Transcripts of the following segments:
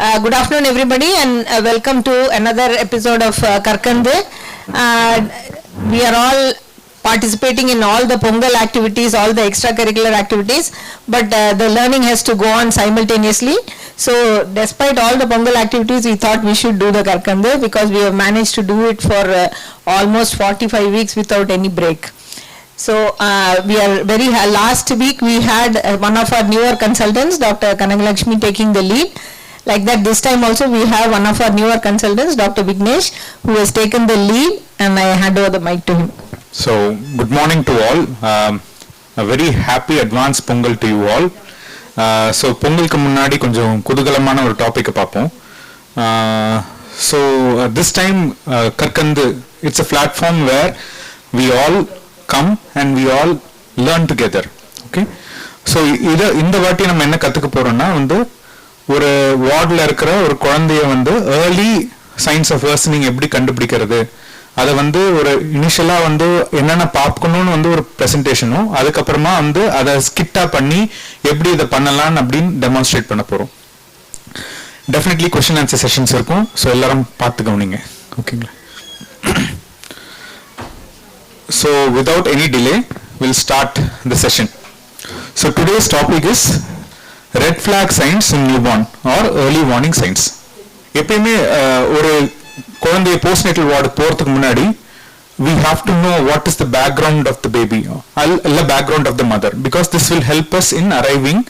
Good afternoon, everybody, and welcome to another episode of Karkande. We are all participating in all the Pongal activities, all the extracurricular activities, but the learning has to go on simultaneously. So, despite all the Pongal activities, we thought we should do the Karkande because we have managed to do it for almost 45 weeks without any break. So, we are very, last week we had one of our newer consultants, Dr. Kanagalakshmi, taking the lead. Like that, this time also we have one of our newer consultants, Dr. Vignesh, who has taken the lead, and I hand over the mic to him. So, good morning to all. A very happy advance Pongal to you all. So, பொங்கலுக்கு முன்னாடி கொஞ்சம் குதூகலமான ஒரு topic பார்ப்போம். So, this time Karkande, it's a platform where we all come and we all learn together. Okay? So, இந்த வாட்டி நம்ம என்ன கத்துக்க போறோம்னா வந்து ஒரு வார்டில் இருக்கிற ஒரு குழந்தைய வந்து ஏர்லி சயின்ஸ் ஆஃப் வர்சனிங் எப்படி கண்டுபிடிக்கிறது, அதை வந்து ஒரு இனிஷியலா வந்து என்னென்ன பார்க்கணும்னு வந்து ஒரு ப்ரெசன்டேஷனும், அதுக்கப்புறமா வந்து அதை ஸ்கிட்டா பண்ணி எப்படி இதை பண்ணலாம் அப்படின்னு டெமான்ஸ்ட்ரேட் பண்ண போறோம். டெஃபினெட்லி கொஸ்டின் ஆன்சர் செஷன்ஸ் இருக்கும். ஸோ எல்லாரும் பார்த்து கவனிங்க. ஓகேங்களா? So without any delay will start the session. So today's topic is red flag signs in newborn or early warning signs. எப்பயுமே ஒரு குழந்தைய போஸ்ட்நேட்டல் வார்டு போறதுக்கு முன்னாடி we have to know what is the background of the baby, the background of the mother, because this will help us in arriving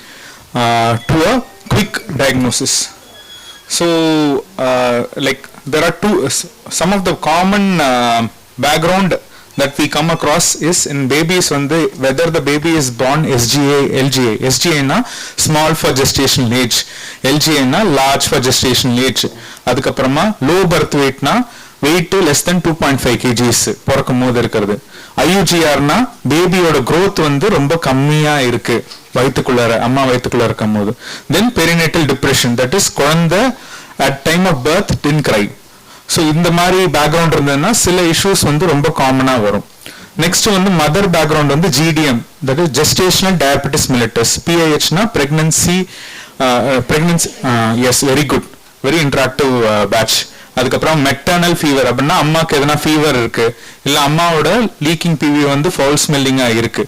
to a quick diagnosis. So like there are some of the common background that we come across is in babies வந்து whether the baby is born SGA, LGA. SGA na small for gestational age, LGA na large for gestational age. அதுக்கப்புறமா low birth weight na weight less than 2.5 kgs பிறக்கும் போது இருக்கிறது. IUGR na பேபியோட growth வந்து ரொம்ப கம்மியா இருக்கு வயிற்றுக்குள்ளார, அம்மா வயிற்றுக்குள்ள இருக்கும் போது. Then perinatal depression, that is குழந்தை at time of birth didn't cry. So இந்த மாதிரி பேக்ரவுண்ட் இருந்ததுன்னா சில இஷ்யூஸ் வந்து ரொம்ப காமனாக வரும். நெக்ஸ்ட் வந்து மதர் பேக்ரவுண்ட் வந்து GDM, that is gestational diabetes mellitus. PIHனா pregnancy, yes, very good, very interactive batch. அதுக்கப்புறம் மெட்டர்னல் ஃபீவர் அப்படின்னா அம்மாவுக்கு எதனா ஃபீவர் இருக்கு, இல்லை அம்மாவோட லீக்கிங் PV வந்து ஃபவுல் ஸ்மெல்லிங்காக இருக்கு.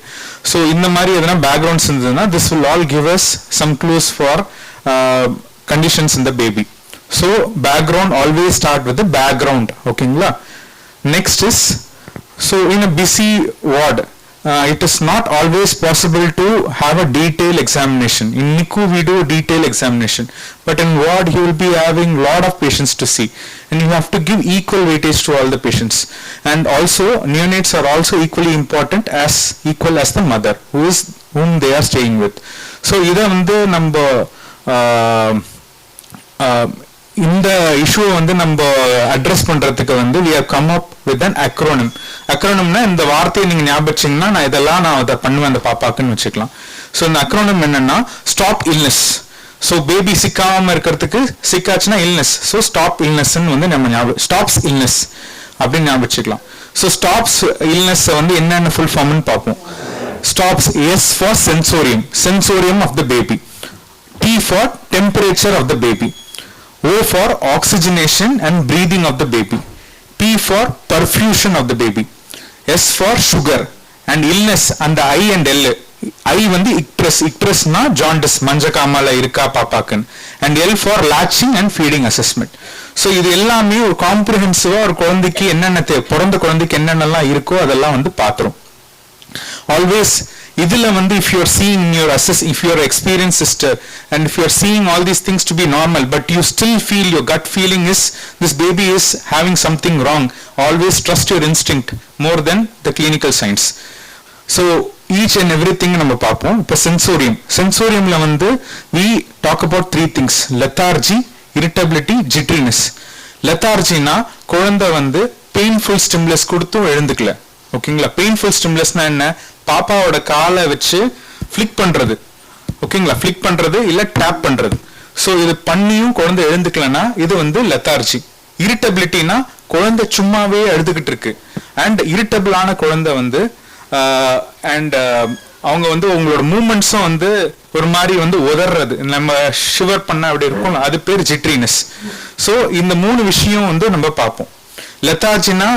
ஸோ இந்த மாதிரி எதனா பேக்ரவுண்ட்ஸ் இருந்ததுன்னா this will all give us some clues for conditions in the baby. So background, always start with the background. Okay, next is, so in a busy ward it is not always possible to have a detailed examination. In NICU we do a detailed examination, but in ward you will be having lot of patients to see and you have to give equal weightage to all the patients. And also neonates are also equally important as equal as the mother whom they are staying with. So இத வந்து நம்ம இந்த issue வந்து நம்ம address பண்றதுக்கு வந்து we have come up with an acronym. அக்ரோனிம்னா இந்த வார்த்தையை நீங்க ஞாபகம் நான் அதை பண்ணுவேன் அந்த பாப்பாக்குன்னு வச்சுக்கலாம். ஸோ இந்த அக்ரோனிம் என்னன்னா ஸ்டாப் இல்னஸ். ஸோ பேபி சிக்காம இருக்கிறதுக்கு, சிக்காச்சுன்னா இல்னஸ், ஸோ ஸ்டாப் இல்னஸ்ன்னு வந்து நம்ம ஞாபகம், ஸ்டாப்ஸ் இல்னஸ் அப்படின்னு ஞாபகம் வச்சுக்கலாம். ஸோ ஸ்டாப்ஸ் இல்னஸ் வந்து என்னென்ன ஃபுல் ஃபார்ம்னு பார்ப்போம். Stops, S for sensorium, sensorium of the baby. T for temperature of the baby. O for oxygenation and breathing of the baby. P for perfusion of the baby. S for sugar and illness and I and L. I வந்து icterus, icterus na jaundice, மஞ்சக்காமல இருக்கா பாப்பாக்குன்னு. And L for latching and feeding assessment. So இது எல்லாமே ஒரு காம்ப்ரிஹென்சிவா ஒரு குழந்தைக்கு என்னென்ன பிறந்த குழந்தைக்கு என்னென்னலாம் இருக்கோ அதெல்லாம் வந்து பார்த்துரும். Always இதுல வந்து if you are seeing in your if you are experienced sister and if you are seeing all these things to be normal but you still feel, your gut feeling is this baby is having something wrong, always trust your instinct more than the clinical signs. So each and everything நம்ம பார்ப்போம். இப்போ சென்சோரியம்ல வந்து we talk about three things: lethargy, irritability, jitteriness. லெத்தார்ஜினா குழந்தை வந்து painful stimulus கொடுத்தும் எழுந்துக்கல. ஓகேங்களா? Painful ஸ்டிமுலஸ்னா என்ன? பாப்பாவோட காலை வச்சு ஃபிளிக் பண்றது, ஓகேங்களா? ஃபிளிக் பண்றது இல்ல டேப் பண்றது. ஸோ இது பண்ணியும் குழந்தை எழுந்துக்கலன்னா இது வந்து லெத்தார்ஜி. இரிட்டபிலிட்டினா குழந்தை சும்மாவே எழுதுகிட்டு இருக்கு. அண்ட் இரிட்டபிளான குழந்தை வந்து அண்ட் அவங்க வந்து உங்களோட மூமெண்ட்ஸும் வந்து ஒரு மாதிரி வந்து உதறது, நம்ம ஷிவர் பண்ண அப்படி இருக்கும், அது பேர் ஜிட்ரினஸ். ஸோ இந்த 3 விஷயம் வந்து நம்ம பார்ப்போம். லெத்தார்ஜினா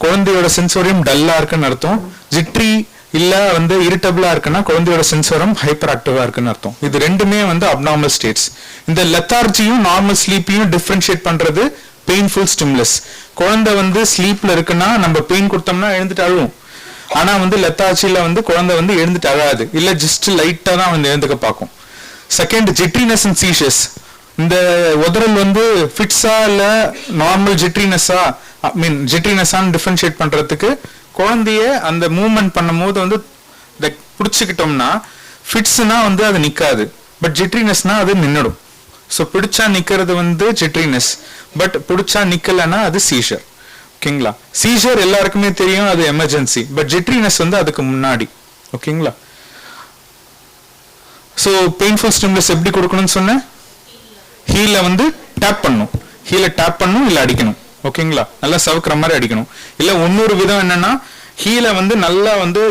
குழந்தையோட சென்சோரியம் டல்லா இருக்குன்னு அர்த்தம். ஜிட்ரி இல்ல வந்து இரிட்டபிளா இருக்குன்னா குழந்தையோட சென்சோரியம் ஹைப்பர் ஆக்டிவா இருக்குன்னு அர்த்தம். இது ரெண்டுமே வந்து அப்நார்மல் ஸ்டேட்ஸ். இந்த லெத்தார்ஜியும் நார்மல் ஸ்லீப்பையும் டிஃபரன்ஷியேட் பண்றது பெயின்ஃபுல் ஸ்டிமுலஸ். குழந்தை வந்து ஸ்லீப்ல இருக்குன்னா நம்ம பெயின் கொடுத்தோம்னா எழுந்துட்டு அழுவும். ஆனா வந்து லெத்தார்ஜில வந்து குழந்தை வந்து எழுந்துட்டு அழாது, இல்ல ஜஸ்ட் லைட்டா தான் வந்து எழுந்துக்க பார்க்கும். செகண்ட், ஜிட்ரினஸ் அண்ட் சீஷஸ். இந்த உதறல் வந்து ஃபிட்ஸா இல்ல நார்மல் ஜிட்ரினஸா, ஐ மீன் ஜிட்ரினஸான்னு டிஃபரன்ஷியேட் பண்றதுக்கு குழந்தைய அந்த மூவ்மெண்ட் பண்ணும் போது வந்து பிடிச்சுக்கிட்டோம்னா, ஃபிட்ஸ்னா வந்து அது நிக்காது, பட் ஜிட்ரினஸ்னா அது நின்னுடும். ஸோ பிடிச்சா நிக்கிறது வந்து ஜிட்ரினஸ், பட் பிடிச்சா நிக்கலன்னா அது சீஷர். ஓகேங்களா? சீஷர் எல்லாருக்குமே தெரியும், அது எமர்ஜென்சி, பட் ஜிட்ரினஸ் வந்து அதுக்கு முன்னாடி. ஓகேங்களா? ஸோ பெயின்ஃபுல் ஸ்டிமுலஸ் எப்படி கொடுக்கணும்னு சொன்னேன்? ஹீல வந்து டேப் பண்ணும், ஹீல டேப் பண்ணும் இல்ல அடிக்கணும். ஓகேங்களா? நல்லா சவுக்குற மாதிரி அடிக்கணும். இல்ல இன்னொரு விதம் என்னன்னா, ஹீல வந்து நல்லா வந்து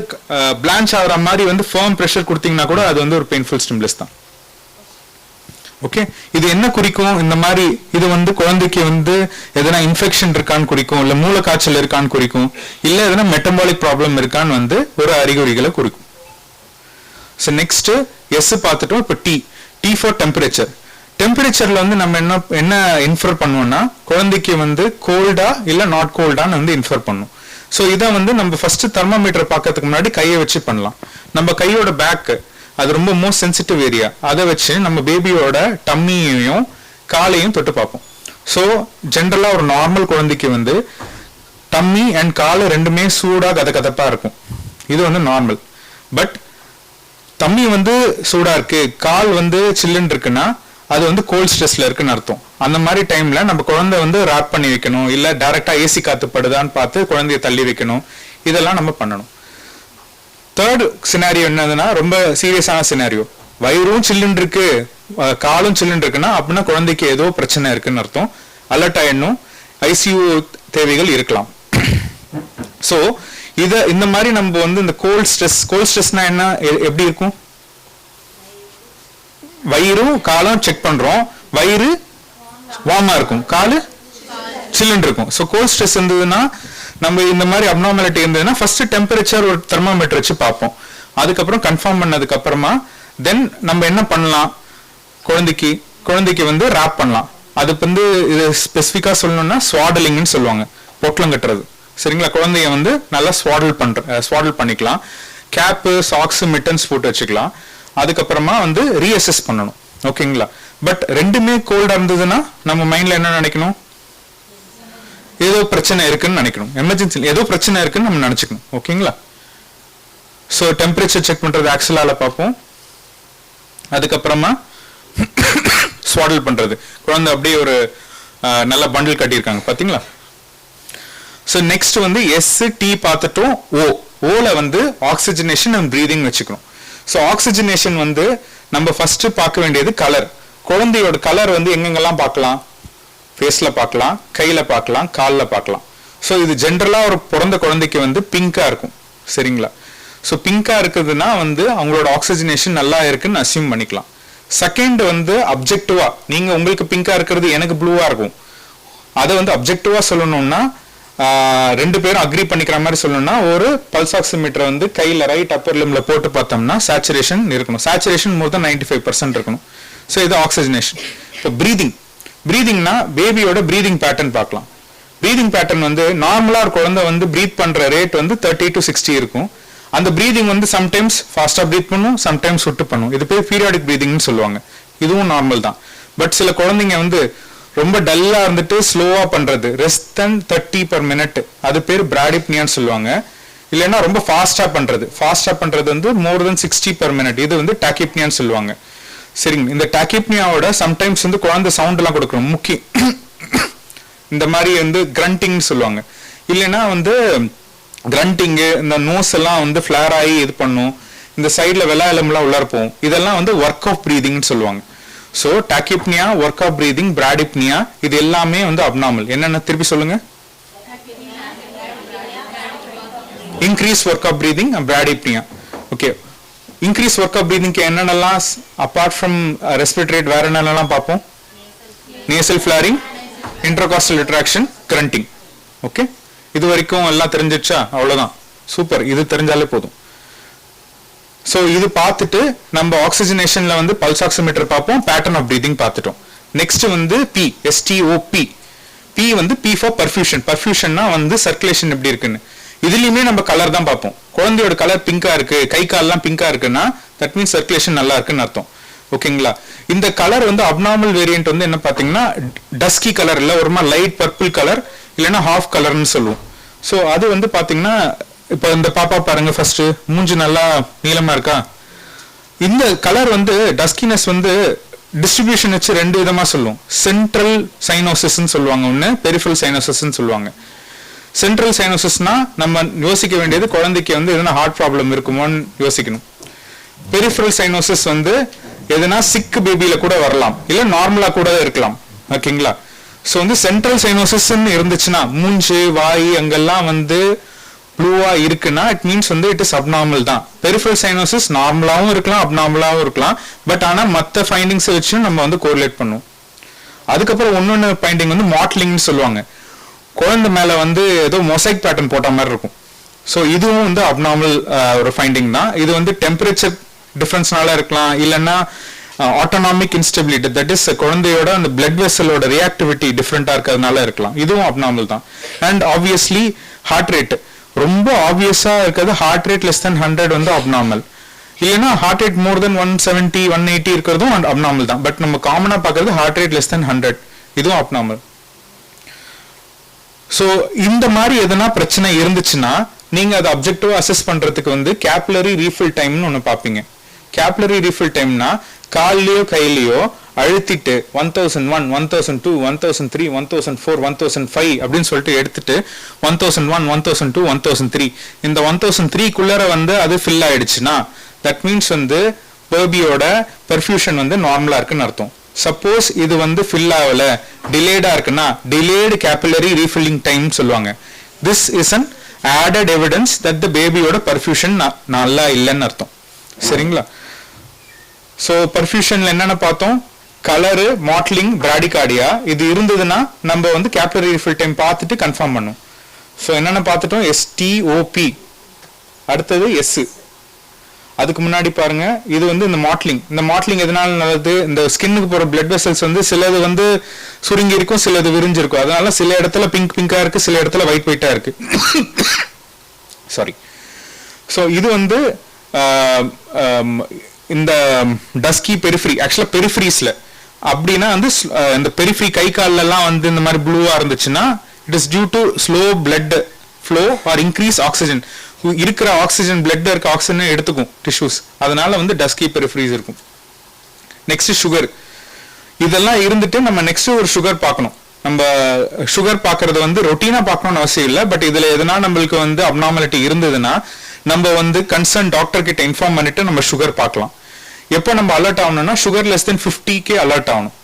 பிளான்ச் ஆகுற மாதிரி வந்து ஃபர்ம் பிரஷர் கொடுத்தீங்கன்னா கூட அது வந்து ஒரு பெயின்ஃபுல் ஸ்டிமுலஸ் தான். ஓகே, இது என்ன குறிக்கும்? இந்த மாதிரி இது வந்து குழந்தைக்கு வந்து எதனா இன்ஃபெக்ஷன் இருக்கான்னு குறிக்கும், இல்ல மூல காய்ச்சல் இருக்கான்னு குறிக்கும், இல்ல எதனா மெட்டபாலிக் ப்ராப்ளம் இருக்கான்னு வந்து ஒரு அறிகுறிகளை குறிக்கும். ஸோ நெக்ஸ்ட் எஸ் பார்த்துட்டோம். இப்போ டி ஃபார் டெம்பரேச்சர். டெம்பரேச்சர்ல வந்து நம்ம என்ன இன்ஃபர் பண்ணுவோம்னா, குழந்தைக்கு வந்து கோல்டா இல்ல நாட் கோல்டான்னு வந்து இன்ஃபர் பண்ணும். ஸோ இதை வந்து நம்ம ஃபர்ஸ்ட் தெர்மோமீட்டர் பார்க்கறதுக்கு முன்னாடி கையை வச்சு பண்ணலாம். நம்ம கையோட பேக் அது ரொம்ப மோஸ்ட் சென்சிட்டிவ் ஏரியா, அதை வச்சு நம்ம பேபியோட டம்மியையும் காலையும் தொட்டு பார்ப்போம். ஸோ ஜென்ரலா ஒரு நார்மல் குழந்தைக்கு வந்து டம்மி அண்ட் கால் ரெண்டுமே சூடா கதகதப்பா இருக்கும், இது வந்து நார்மல். பட் டம்மி வந்து சூடா இருக்கு, கால் வந்து சில்லுன்னு இருக்குன்னா அது வந்து கோல்ட் ஸ்ட்ரெஸ்ல இருக்குன்னு அர்த்தம். அந்த மாதிரி டைம்ல நம்ம குழந்தை வந்து ராப் பண்ணி வைக்கணும், இல்ல டைரக்டா ஏசி காத்து படுதான்னு பார்த்து குழந்தைய தள்ளி வைக்கணும். இதெல்லாம் நம்ம பண்ணணும். தேர்ட் சினாரியோ என்னதுன்னா ரொம்ப சீரியஸான சினாரியோ. வயிறும் சில்லுன்னு இருக்கு, காலும் சில்லுன்னு இருக்குன்னா அப்படின்னா குழந்தைக்கு ஏதோ பிரச்சனை இருக்குன்னு அர்த்தம். அலர்ட் ஆயிடணும், ஐசியூ தேவைகள் இருக்கலாம். ஸோ இந்த மாதிரி நம்ம வந்து இந்த கோல்ட் ஸ்ட்ரெஸ்னா என்ன, எப்படி இருக்கும்? வயிறும் காலும் செக் பண்றோம், வயிறு வார்மா இருக்கும், காலு சில்லுன்னு இருக்கும். ஸோ கோல்ட் ஸ்ட்ரெஸ் இருந்ததுன்னா, நம்ம இந்த மாதிரி அப்நார்மாலிட்டி இருந்ததுன்னா ஃபர்ஸ்ட் டெம்பரேச்சர் ஒரு தெர்மோமீட்டர் வச்சு பார்ப்போம். அதுக்கப்புறம் கன்ஃபார்ம் பண்ணதுக்கு அப்புறமா தென் நம்ம என்ன பண்ணலாம், குழந்தைக்கு வந்து ராப் பண்ணலாம். அதுக்கு வந்து இது ஸ்பெசிஃபிக்கா சொல்லணும்னா ஸ்வாடலிங்னு சொல்லுவாங்க, பொட்டலம் கட்டுறது. சரிங்களா? குழந்தைய வந்து நல்லா ஸ்வாடல் பண்ணிக்கலாம். கேப்பு, சாக்ஸ், மிட்டன்ஸ் போட்டு வச்சுக்கலாம். அதுக்கப்புறமா வந்து ரீஅசஸ் பண்ணணும். ஓகேங்களா? பட் ரெண்டுமே கோல்டா இருந்ததுன்னா நம்ம மைண்ட்ல என்ன நினைக்கணும், ஏதோ பிரச்சனை இருக்குன்னு நினைக்கணும். எமர்ஜென்சி ஏதோ பிரச்சனை இருக்குன்னு நம்ம நினைச்சுக்கணும். ஓகேங்களா? ஸோ டெம்பரேச்சர் செக் பண்றது ஆக்சலால பார்ப்போம். அதுக்கப்புறமா ஸ்வாடல் பண்றது, குழந்தை அப்படியே ஒரு நல்ல பண்டில் கட்டியிருக்காங்க பாத்தீங்களா? ஸோ நெக்ஸ்ட் வந்து எஸ் டி பார்த்துட்டோம். ஓல வந்து ஆக்சிஜனேஷன் அண்ட் பிரீதிங் வச்சுக்கணும். ஸோ ஆக்சிஜனேஷன் வந்து நம்ம ஃபர்ஸ்ட் பார்க்க வேண்டியது கலர். குழந்தையோட கலர் வந்து எங்கெங்கெல்லாம் பார்க்கலாம், ஃபேஸ்ல பார்க்கலாம், கையில பார்க்கலாம், காலில் பார்க்கலாம். ஸோ இது ஜென்ரலா ஒரு பிறந்த குழந்தைக்கு வந்து பிங்கா இருக்கும். சரிங்களா? ஸோ பிங்கா இருக்குதுன்னா வந்து அவங்களோட ஆக்சிஜனேஷன் நல்லா இருக்குன்னு அசியூம் பண்ணிக்கலாம். செகண்ட் வந்து அப்ஜெக்டிவா, நீங்க உங்களுக்கு பிங்கா இருக்கிறது எனக்கு ப்ளூவா இருக்கும், அதை வந்து அப்ஜெக்டிவா சொல்லணும்னா ரெண்டு பேரும் அக்ரி பண்ணிக்கிற மாதிரி சொல்லணும்னா ஒரு பல்ஸ் ஆக்சிமீட்டரை வந்து கையில ரைட் அப்பர் லிம்ல போட்டு பார்த்தோம்னா சேச்சுரேஷன் இருக்கணும். சேச்சுரேஷன் மோர் தென் 95% இருக்கணும். ஸோ இது ஆக்சிஜனேஷன். இப்போ பிரீதிங்னா பேபியோட பிரீதிங் பேட்டர்ன் பார்க்கலாம். பிரீதிங் பேட்டர்ன் வந்து நார்மலா ஒரு குழந்தை வந்து பிரீத் பண்ற ரேட் வந்து 30 to 60 இருக்கும். அந்த பிரீதிங் வந்து சம்டைம்ஸ் ஃபாஸ்டா பிரீத் பண்ணும், சம்டைம்ஸ் விட்டு பண்ணும். இது பேர் பீரியாடிக் பிரீதிங்னு சொல்லுவாங்க. இதுவும் நார்மல் தான். பட் சில குழந்தைங்க வந்து ரொம்ப டல்லா இருந்துட்டு ஸ்லோவா பண்றது, ரெஸ்ட் தென் 30 per minute, அது பேர் பிராடிப்னியான்னு சொல்லுவாங்க. இல்லைன்னா ரொம்ப ஃபாஸ்டா பண்றது வந்து மோர் தென் 60 per minute, இது வந்து டாக்கிப்னியான்னு சொல்லுவாங்க. சரிங்க? இந்த டாக்கிப்னியாவோட சம்டைம்ஸ் வந்து குழந்தை சவுண்ட் எல்லாம் கொடுக்கணும், முக்கி இந்த மாதிரி வந்து கிரண்டிங்னு சொல்லுவாங்க. இல்லைன்னா வந்து கிரண்டிங்கு, இந்த நோஸ் எல்லாம் வந்து ஃபிளேர் ஆகி இது பண்ணும், இந்த சைட்ல வெள்ளா எலும்புலாம் உள்ளார போகும். இதெல்லாம் வந்து ஒர்க் ஆஃப் பிரீதிங்னு சொல்லுவாங்க. So tachypnoea, work of breathing, bradypnoea, இது எல்லாமே வந்து அப்நார்மல். என்னென்ன திருப்பி சொல்லுங்க? Increase work of breathing, bradypnoea. Okay, increase work of ப்ரீதிங்க்கு என்னென்னலாம் அப்பார்ட் ஃப்ரம் ரெஸ்பிரேட்டரி ரேட் வேற என்னென்னலாம் பார்ப்போம்? Nasal flaring, intercostal retraction, grunting. Okay, இது வரைக்கும் எல்லாம் தெரிஞ்சிடுச்சா? அவ்வளவுதான், சூப்பர். இது தெரிஞ்சாலே போதும். ஸோ இது பார்த்துட்டு நம்ம ஆக்சிஜனேஷன்ல வந்து பல்ஸ் ஆக்சிமீட்டர் பார்ப்போம், பேட்டர்ன் ஆஃப் ப்ரீதிங் பார்த்துட்டோம். நெக்ஸ்ட் வந்து பி, எஸ்டிஓபி. பி வந்து பி ஃபார் பர்ஃபியூஷன். பர்ஃபியூஷன்னா வந்து சர்க்குலேஷன் எப்படி இருக்குன்னு. இதுலயுமே நம்ம கலர் தான் பார்ப்போம். குழந்தையோட கலர் பிங்கா இருக்கு, கை கால்லாம் பிங்கா இருக்குன்னா தட் மீன்ஸ் சர்க்குலேஷன் நல்லா இருக்குன்னு அர்த்தம். ஓகேங்களா? இந்த கலர் வந்து அப்நார்மல் வேரியன்ட் வந்து என்ன பாத்தீங்கன்னா டஸ்கி கலர் இல்ல, ஒரு மாதிரி லைட் பர்பிள் கலர் இல்லைன்னா ஹாஃப் கலர்னு சொல்லுவோம். ஸோ அது வந்து பாத்தீங்கன்னா இப்போ இந்த பாப்பா பாருங்க, ஃபர்ஸ்ட் மூஞ்சி நல்லா நீளமா இருக்கா. இந்த கலர் வந்து டஸ்கினஸ் வந்து டிஸ்ட்ரிபியூஷன் வச்சு ரெண்டு விதமா சொல்லுவோம். சென்ட்ரல் சைனோசிஸ்ன்னு சொல்லுவாங்க, ஒன்னு பெரிஃபரல் சைனோசிஸ்ன்னு சொல்லுவாங்க. சென்ட்ரல் சைனோசிஸ்னா நம்ம யோசிக்க வேண்டியது குழந்தைக்கு வந்து எதனா ஹார்ட் ப்ராப்ளம் இருக்குமோன்னு யோசிக்கணும். பெரிஃபரல் சைனோசிஸ் வந்து எதுனா சிக் பேபியில கூட வரலாம், இல்ல நார்மலா கூட இருக்கலாம். ஓகேங்களா? ஸோ வந்து சென்ட்ரல் சைனோசிஸ் இருந்துச்சுன்னா மூஞ்சு வாய் அங்கெல்லாம் வந்து ப்ளூவா இருக்குன்னா இட் மீன்ஸ் வந்து இட் இஸ் அப்நார்மல் தான். பெரிஃபரல் சைனோசிஸ் நார்மலாவும் இருக்கலாம், அப்நார்மலாவும் இருக்கலாம். பட் ஆனா மற்ற ஃபைண்டிங்ஸ் வச்சு நம்ம வந்து கோரிலேட் பண்ணுவோம். அதுக்கப்புறம் இன்னொன்னு ஃபைண்டிங் வந்து மாட்லிங்னு சொல்லுவாங்க. குழந்தை மேல வந்து ஏதோ மொசைக் பேட்டர்ன் போட்ட மாதிரி இருக்கும். ஸோ இதுவும் வந்து அப்நார்மல் ஒரு ஃபைண்டிங் தான். இது வந்து டெம்பரேச்சர் டிஃபரன்ஸ்னால இருக்கலாம், இல்லைன்னா ஆட்டோனாமிக் இன்ஸ்டெபிலிட்டி, தட் இஸ் குழந்தையோட அந்த பிளட் வெசலோட ரியாக்டிவிட்டி டிஃப்ரெண்டா இருக்கிறதுனால இருக்கலாம். இதுவும் அப்நார்மல் தான். அண்ட் ஆப்வியஸ்லி ஹார்ட் ரேட், ரொம்ப ஆப்வியஸா இருக்கிறது ஹார்ட் ரேட் லெஸ் தென் 100 வந்து அப்நார்மல். இல்லைன்னா ஹார்ட் ரேட் மோர் தென் 170 180 இருக்கிறதும் அப்நார்மல் தான். பட் நம்ம காமனா பார்க்கறது ஹார்ட் ரேட் லெஸ் தென் 100, இதுவும் அப்நார்மல். ஸோ இந்த மாதிரி எதனா பிரச்சனை இருந்துச்சுன்னா நீங்க அதை அப்ஜெக்டிவா அசஸ் பண்றதுக்கு வந்து கேப்லரி ரீஃபில் டைம்னு ஒன்று பார்ப்பீங்க. கேப்லரி ரீஃபில் டைம்னா கால்லயோ கையிலயோ அழுத்திட்டு 1001 1002 1003 1004 1005 அப்படின்னு சொல்லிட்டு எடுத்துட்டு 1001 1002 1003 இந்த 1003க்குள்ளர வந்து அது ஃபில் ஆயிடுச்சுன்னா தட் மீன்ஸ் வந்து பேபியோட பெர்ஃபியூஷன் வந்து நார்மலா இருக்குன்னு அர்த்தம். சப்போஸ் இது வந்து ஃபில் ஆகல, டிலேடா இருக்குன்னா டிலேடு கேபிலரி ரீஃபில்லிங் டைம் சொல்லுவாங்க. This is an added evidence that the பேபியோட பர்ஃபியூஷன் நல்லா இல்லைன்னு அர்த்தம். சரிங்களா? ஸோ பர்ஃபியூஷன்ல என்னென்ன பார்த்தோம்? கலரு, மாட்லிங், பிராடிகார்டியா இது இருந்ததுன்னா நம்ம வந்து கேபிலரி ரீஃபில் டைம் பார்த்துட்டு கன்ஃபார்ம் பண்ணும். ஸோ என்னென்ன பார்த்துட்டோம்? எஸ்டிஓபி. அடுத்தது எஸ். அதுக்கு முன்னாடி பாருங்க, இது வந்து இந்த மாட்லிங். இந்த மாட்லிங் எதனால நல்லது? இந்த ஸ்கின்னுக்கு போற பிளட் வெசல்ஸ் வந்து சிலது வந்து சுருங்கி இருக்கும், சிலது விரிஞ்சிருக்கும். அதனால சில இடத்துல பிங்க் பிங்கா இருக்கு, சில இடத்துல ஒயிட் ஒயிட்டா இருக்கு. சாரி. ஸோ இது வந்து இந்த டஸ்கி பெரிஃபரி, ஆக்சுவலா பெரிஃபரிஸ்ல அப்படின்னா வந்து இந்த பெரிஃபரி கை கால்ல எல்லாம் வந்து இந்த மாதிரி ப்ளூவா இருந்துச்சுன்னா it is due to slow blood flow or increase oxygen. இருக்கிற ஆக்சிஜன் பிளட்ல இருக்க ஆக்சிஜனை எடுத்துக்கும் டிஷ்யூஸ், அதனால வந்து டஸ்கி பெரிஃபரிஸ் இருக்கும். Next sugar. இதெல்லாம் இருந்துட்டு நம்ம நெக்ஸ்ட் ஒரு சுகர் பார்க்கணும். நம்ம சுகர் பார்க்கறது வந்து ரொட்டீனா பார்க்கணும்னு அவசியம் இல்லை. பட் இதுல எதனா நம்மளுக்கு வந்து அப்நார்மாலிட்டி இருந்ததுன்னா நம்ம வந்து கன்சர்ன் டாக்டர் கிட்ட இன்ஃபார்ம் பண்ணிட்டு நம்ம சுகர் பார்க்கலாம். எப்போ நம்ம அலர்ட் ஆகணும்னா சுகர் லெஸ் தென் 50 அலர்ட் ஆகணும்.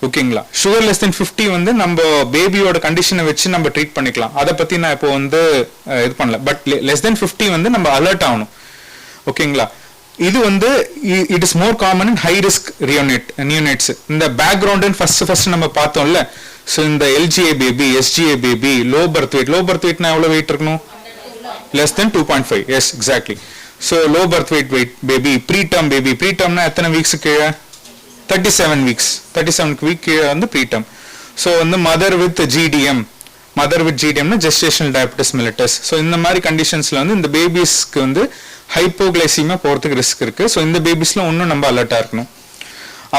ஓகேங்களா? சுகர் லெஸ் தென் 50 வந்து நம்ம பேபியோட கண்டிஷனை வச்சு நம்ம ட்ரீட் பண்ணிக்கலாம். அதை பத்தி நான் இப்போ வந்து இது பண்ணல. பட் லெஸ் தென் 50 வந்து நம்ம அலர்ட் ஆகணும். ஓகேங்களா? இது வந்து it is more common in high risk neonates. இந்த பேக்ரவுண்ட் ஃபர்ஸ்ட் நம்ம பார்த்தோம்ல. ஸோ இந்த LGA baby, SGA baby, low birth வெயிட்னா எவ்வளவு வெயிட் இருக்கணும்? less than 2.5. yes exactly. So low birth weight baby, preterm baby. pretermனா எத்தனை வீக்ஸ் கீழே? 37 weeks. 37 week கீழே வந்து preterm. So வந்து mother with GDM னா gestational diabetes mellitus. So இந்த மாதிரி கண்டிஷன்ஸ்ல வந்து இந்த பேபிஸ்க்கு வந்து ஹைப்போகிளைசீமியா போறதுக்கு ரிஸ்க் இருக்கு. ஸோ இந்த பேபிஸ்ல இன்னும் நம்ம அலர்ட்டா இருக்கணும்.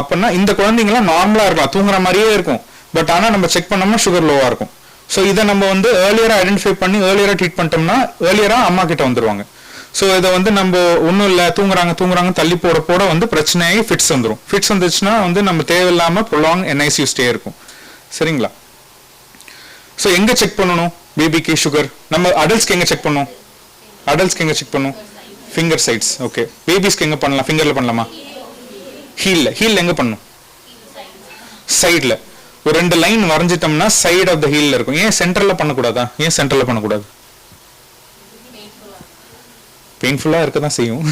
அப்படின்னா இந்த குழந்தைங்கலாம் நார்மலா இருக்கலாம், தூங்குற மாதிரியே இருக்கும். பட் ஆனா நம்ம செக் பண்ணோம்னா சுகர் லோவா இருக்கும். ஸோ இதை நம்ம வந்து ஏர்லியரா ஐடென்டிஃபை பண்ணி ஏர்லியரா ட்ரீட் பண்ணிட்டோம்னா ஏர்லியரா அம்மா கிட்ட வந்துருவாங்க. ஸோ இதை வந்து நம்ம ஒன்றும் இல்லை தூங்குறாங்க தள்ளி போட வந்து பிரச்சனையாகி ஃபிட்ஸ் வந்துடும். ஃபிட்ஸ் வந்துச்சுன்னா வந்து நம்ம தேவையில்லாம ப்ரொலாங் NICU ஸ்டே இருக்கும். சரிங்களா? ஸோ எங்க செக் பண்ணணும் பேபிக்கு சுகர்? நம்ம அடல்ட்ஸ்க்கு எங்க செக் பண்ணும்? Finger sides. ஓகே. பேபிஸ்க்கு எங்க பண்ணலாம்? ஃபிங்கர்ல பண்ணலாமா? ஹீல்ல எங்க பண்ணணும்? சைட்ல ஒரு 2 லைன் வரைஞ்சிட்டோம்னா சைட் ஆஃப் த ஹீல்ல இருக்கும். ஏன் சென்டர்ல பண்ணக்கூடாதா? ஏன் சென்டர்ல பண்ணக்கூடாது? பெயின்ஃபுல்லா இருக்க தான் செய்யும்.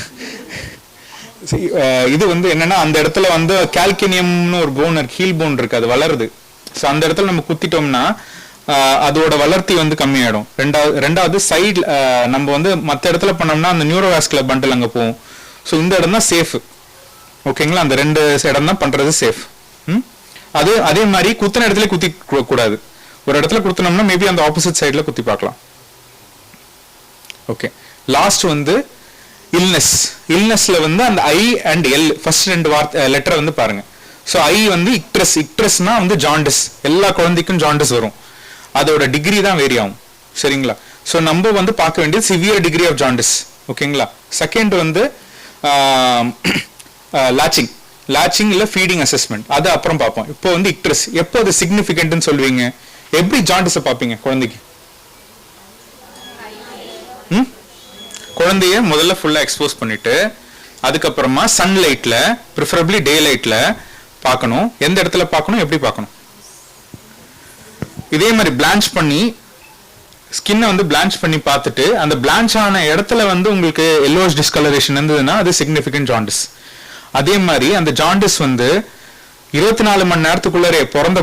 இது வந்து என்னன்னா அந்த இடத்துல வந்து கால்கினியம்னு ஒரு போன் இருக்கு, ஹீல் போன் இருக்கு, அது வளருது. ஸோ அந்த இடத்துல நம்ம குத்திட்டோம்னா அதோட வளர்ச்சி வந்து கம்மியாயிடும். ரெண்டாவது சைடு நம்ம வந்து மற்ற இடத்துல பண்ணோம்னா அந்த நியூரோவாஸ்குலர் பண்டில் அங்கே போகும். ஸோ இந்த இடம் தான் சேஃப். ஓகேங்களா, அந்த 2 இடம் தான் பண்றது சேஃப். அதே மாதிரி குத்தின இடத்துல குத்தி கூடாது. ஒரு இடத்துல குத்தினோம்னா மேபி அந்த ஆப்போசிட் சைட்ல குத்தி பார்க்கலாம். ஓகே, லாஸ்ட் வந்து இல்னஸ்ல வந்து அந்த I and L first 2 letter வந்து பாருங்க. ஸோ ஐ வந்து இக்ட்ரஸ்னா வந்து ஜாண்டிஸ், எல்லா குழந்தைக்கும் ஜாண்டிஸ் வரும். அதோட டிகிரி தான் வேரி ஆகும். சரிங்களா, ஸோ நம்ம வந்து பார்க்க வேண்டியது சிவியர் டிகிரி ஆஃப் ஜாண்டிஸ். ஓகேங்களா, செகண்ட் வந்து லாச்சிங் இல்ல ஃபீடிங் அசஸ்மெண்ட், அது அப்புறம் பார்ப்போம். இப்போ வந்து இக்ட்ரஸ் எப்போ அது சிக்னிஃபிகன்ட்னு சொல்வீங்க? எப்படி ஜாண்டிஸை பார்ப்பீங்க குழந்தைக்கு? குழந்தைய முதல்ல ஃபுல்லா எக்ஸ்போஸ் பண்ணிட்டு அதுக்கப்புறமா சன்லைட்ல ப்ரிஃபரபிளி டே லைட்ல பார்க்கணும். எந்த இடத்துல பார்க்கணும், எப்படி பார்க்கணும்? இதே மாதிரி பிளான்ச் பண்ணி ஸ்கின்னை வந்து பிளான்ச் பண்ணி பார்த்துட்டு அந்த பிளான்ச் ஆன இடத்துல வந்து உங்களுக்கு எல்லோஸ் டிஸ்கலரேஷன் இருந்ததுன்னா அது சிக்னிஃபிகன்ட் ஜாண்டிஸ். அதே மாதிரி அந்த ஜாண்டிஸ் வந்து 24 மணி நேரத்துக்குள்ளரே பிறந்த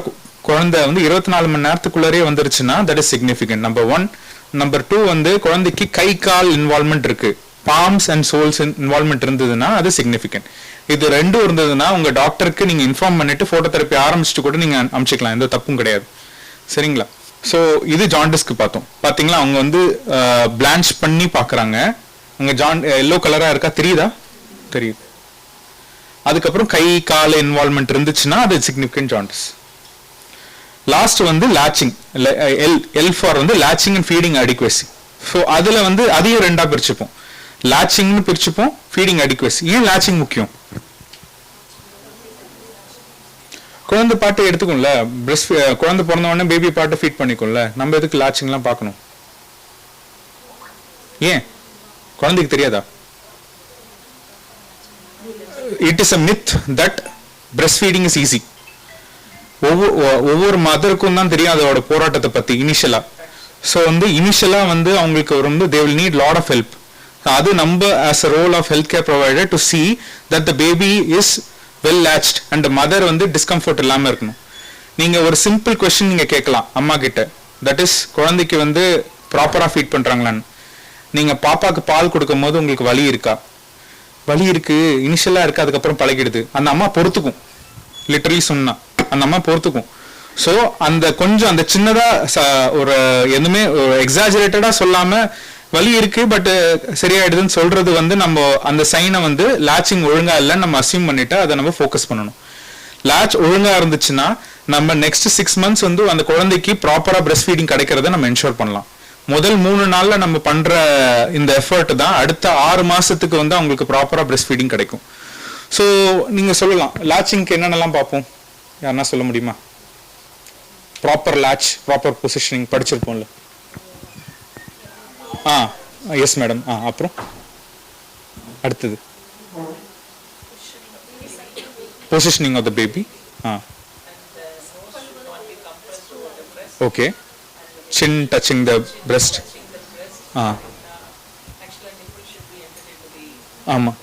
குழந்தை வந்து 24 மணி நேரத்துக்குள்ளரே வந்துருச்சுன்னா that is significant. Number 1. Number 2 வந்து குழந்தைக்கு கை கால் இன்வால்மெண்ட் இருக்கு, பாம்ஸ் அண்ட் சோல்ஸ் இன்வால்மெண்ட் இருந்ததுன்னா அது சிக்னிஃபிகன்ட். இது 2 இருந்ததுன்னா உங்க டாக்டருக்கு நீங்க இன்ஃபார்ம் பண்ணிட்டு போட்டோ தெரப்பி ஆரம்பிச்சுட்டு கூட நீங்க அனுப்பிச்சிக்கலாம், எந்த தப்பும் கிடையாது. சரிங்களா, ஸோ இது ஜாண்டிஸ்க்கு பார்த்தோம். பார்த்தீங்களா, அவங்க வந்து பிளான்ச் பண்ணி பார்க்குறாங்க. அங்கே எல்லோ கலராக இருக்கா, தெரியுதா? தெரியுது. அதுக்கப்புறம் கை கால இன்வால்மெண்ட் இருந்துச்சுன்னா அது சிக்னிஃபிகன்ட் ஜாண்டிஸ். லாஸ்ட் வந்து லாச்சிங், எல் ஃபார் வந்து launching and feeding adequacy. So அதில் வந்து அதையும் 2ஆக பிரிச்சுப்போம். லாச்சிங்னு பிரிச்சுப்போம், ஃபீடிங் அடிக்வசி. ஏன் லாச்சிங் முக்கியம்? குழந்தை பாட்டு எடுத்துக்கும்ல, பிரஸ்ட் குழந்தை பிறந்த உடனே பேபி பாட்டு ஃபீட் பண்ணிக்கும்ல, நம்ம எதுக்கு லாச்சிங்லாம் பார்க்கணும்? ஏன் குழந்தைக்கு தெரியாதா? It is a myth that breastfeeding is easy. ஒவ்வொரு மதருக்கும் தான் தெரியும் அதோட போராட்டத்தை பத்தி இனிஷியலா. ஸோ வந்து இனிஷியலா வந்து அவங்களுக்கு வந்து they will need lot of help. அது நம்ம as a role of healthcare provider to see that the baby is well latched and the mother வந்து discomfort இல்லாம இருக்கணும். நீங்க ஒரு சிம்பிள் கொஸ்டின் நீங்க கேட்கலாம் அம்மா கிட்ட, தட் இஸ் குழந்தைக்கு வந்து ப்ராப்பரா ஃபீட் பண்றாங்களான்னு. நீங்க பாப்பாக்கு பால் கொடுக்கும் போது உங்களுக்கு வலி இருக்கா? வலி இருக்கு, இனிஷியலா இருக்கு, அதுக்கப்புறம் பழகிடுது. அந்த அம்மா பொறுத்துக்கும், லிட்டரலி சொன்னா அந்த அம்மா பொறுத்துக்கும். ஸோ அந்த கொஞ்சம் அந்த சின்னதா ஒரு எதுவுமே எக்ஸாஜரேட்டடா சொல்லாம வலி இருக்கு பட் சரியாயிடுதுன்னு சொல்றது வந்து நம்ம அந்த சைனை வந்து லாச்சிங் ஒழுங்கா இல்லைன்னு நம்ம அசியூம் பண்ணிட்டு அதை நம்ம ஃபோக்கஸ் பண்ணணும். லாச் ஒழுங்கா இருந்துச்சுன்னா நம்ம நெக்ஸ்ட் 6 months வந்து அந்த குழந்தைக்கு ப்ராப்பரா பிரஸ்ட் ஃபீடிங் கிடைக்கிறத நம்ம என்ஷோர் பண்ணலாம். முதல் 3 நாள்ல நம்ம பண்ற இந்த எஃபர்ட் தான் அடுத்த 6 மாசத்துக்கு வந்து அவங்களுக்கு ப்ராப்பரா பிரஸ்ட் ஃபீடிங் கிடைக்கும். ஸோ நீங்க சொல்லலாம் லாச்சிங்க்கு என்னென்னலாம் பார்ப்போம், யாருன்னா சொல்ல முடியுமா? ப்ராப்பர் லாச், ப்ராப்பர் பொசிஷனிங் படிச்சிருப்போம்ல. Yes madam. அப்புறம் அடுத்தது positioning of the baby. Okay, chin touching the breast. ஆமா.